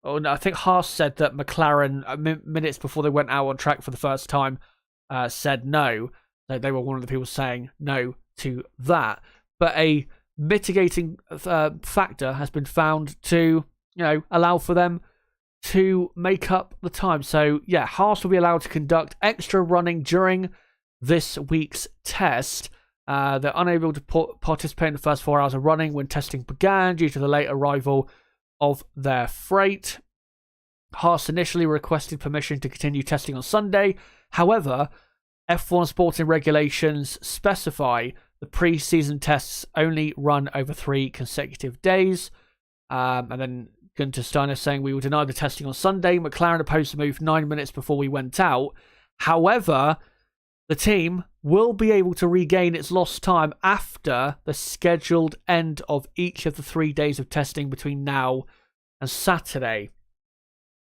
I think Haas said that McLaren, minutes before they went out on track for the first time, said no. They were one of the people saying no to that. But a mitigating factor has been found to, allow for them to make up the time. So, yeah, Haas will be allowed to conduct extra running during this week's test. They're unable to participate in the first 4 hours of running when testing began due to the late arrival of their freight. Haas initially requested permission to continue testing on Sunday. However, F1 sporting regulations specify the pre-season tests only run over 3 consecutive days. And then Gunter Steiner saying we will deny the testing on Sunday. McLaren opposed the move 9 minutes before we went out. However, the team will be able to regain its lost time after the scheduled end of each of the 3 days of testing between now and Saturday.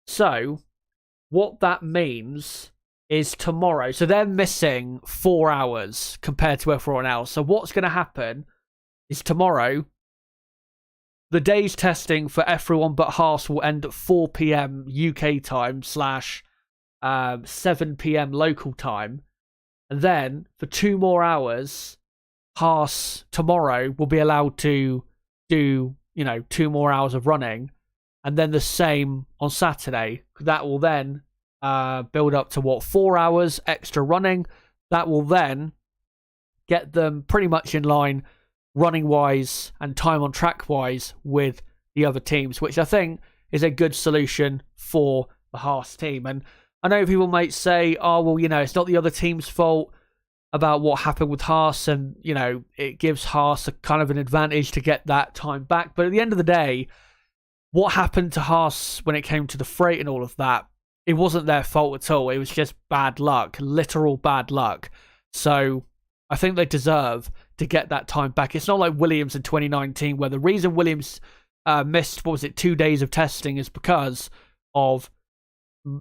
So, what that means is tomorrow. So they're missing 4 hours compared to everyone else. So what's going to happen is tomorrow, the day's testing for everyone but Haas will end at 4 p.m. UK time / 7 p.m. local time. And then for 2 more hours, Haas tomorrow will be allowed to do, 2 more hours of running. And then the same on Saturday. That will then build up to 4 hours extra running. That will then get them pretty much in line running wise and time on track wise with the other teams, which I think is a good solution for the Haas team. And I know people might say, it's not the other team's fault about what happened with Haas, and it gives Haas a kind of an advantage to get that time back. But at the end of the day, what happened to Haas when it came to the freight and all of that, it wasn't their fault at all. It was just bad luck, literal bad luck. So I think they deserve to get that time back. It's not like Williams in 2019, where the reason Williams missed, 2 days of testing is because of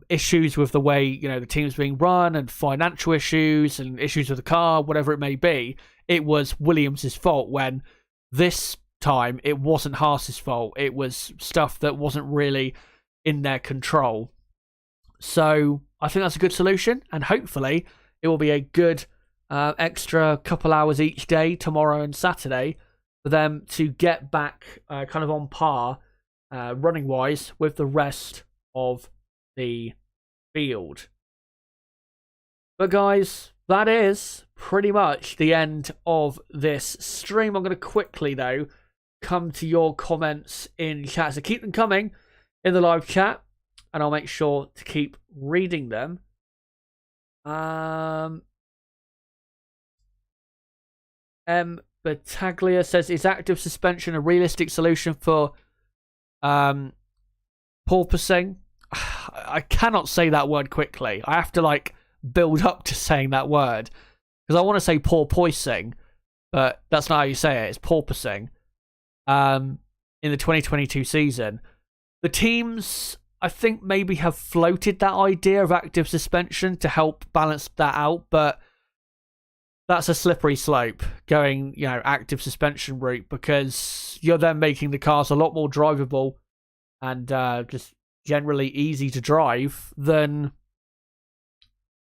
issues with the way, the team's being run and financial issues and issues with the car, whatever it may be. It was Williams' fault, when this time it wasn't Haas's fault. It was stuff that wasn't really in their control. So I think that's a good solution, and hopefully it will be a good extra couple hours each day, tomorrow and Saturday, for them to get back kind of on par running wise with the rest of the field. But guys, that is pretty much the end of this stream. I'm going to quickly, though, come to your comments in chat. So keep them coming in the live chat, and I'll make sure to keep reading them. Battaglia says, is active suspension a realistic solution for porpoising? I cannot say that word quickly. I have to build up to saying that word, because I want to say porpoising, but that's not how you say it. It's porpoising. In the 2022 season, the teams, I think, maybe have floated that idea of active suspension to help balance that out, but that's a slippery slope, going, active suspension route, because you're then making the cars a lot more drivable and just generally easy to drive than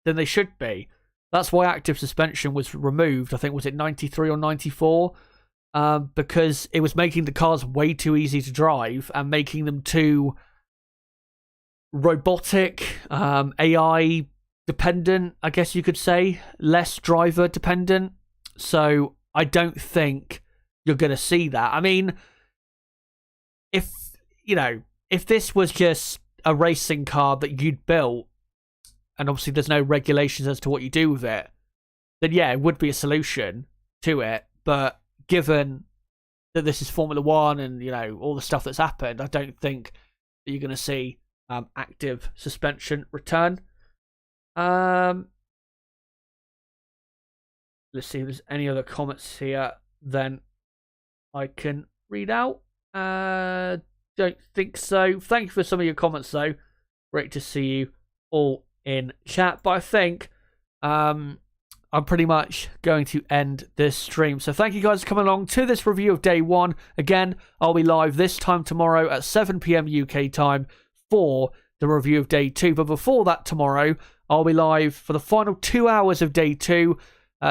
they should be. That's why active suspension was removed. I think, was it 93 or 94? Because it was making the cars way too easy to drive and making them too robotic, AI dependent, I guess you could say, less driver dependent. So I don't think you're going to see that. I mean, if this was just a racing car that you'd built, and obviously there's no regulations as to what you do with it, then yeah, it would be a solution to it. But given that this is Formula One and, all the stuff that's happened, I don't think that you're going to see active suspension return. Let's see if there's any other comments here then I can read out. Don't think so. Thank you for some of your comments, though. Great to see you all in chat. But I think I'm pretty much going to end this stream. So thank you guys for coming along to this review of day one. Again, I'll be live this time tomorrow at 7 p.m. UK time for the review of day two. But before that tomorrow, I'll be live for the final 2 hours of day two.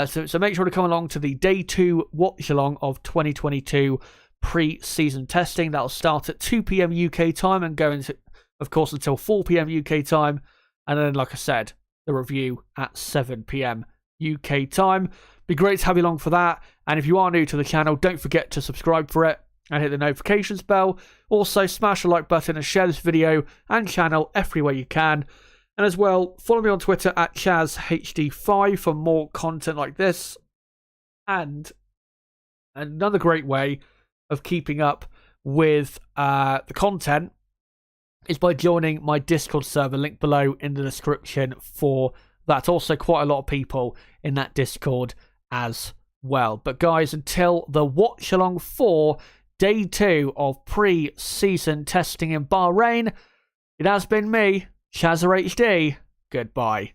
So make sure to come along to the day two watch along of 2022 pre-season testing. That'll start at 2 p.m. UK time and go into, of course, until 4 p.m. UK time. And then, like I said, the review at 7 p.m. UK time. Be great to have you along for that. And if you are new to the channel, don't forget to subscribe for it and hit the notifications bell. Also, smash the like button and share this video and channel everywhere you can. And as well, follow me on Twitter at ChazHD5 for more content like this. And another great way of keeping up with the content is by joining my Discord server, link below in the description for that. Also, quite a lot of people in that Discord as well. But guys, until the watch along for day two of pre-season testing in Bahrain, it has been me, Chazzer HD. Goodbye.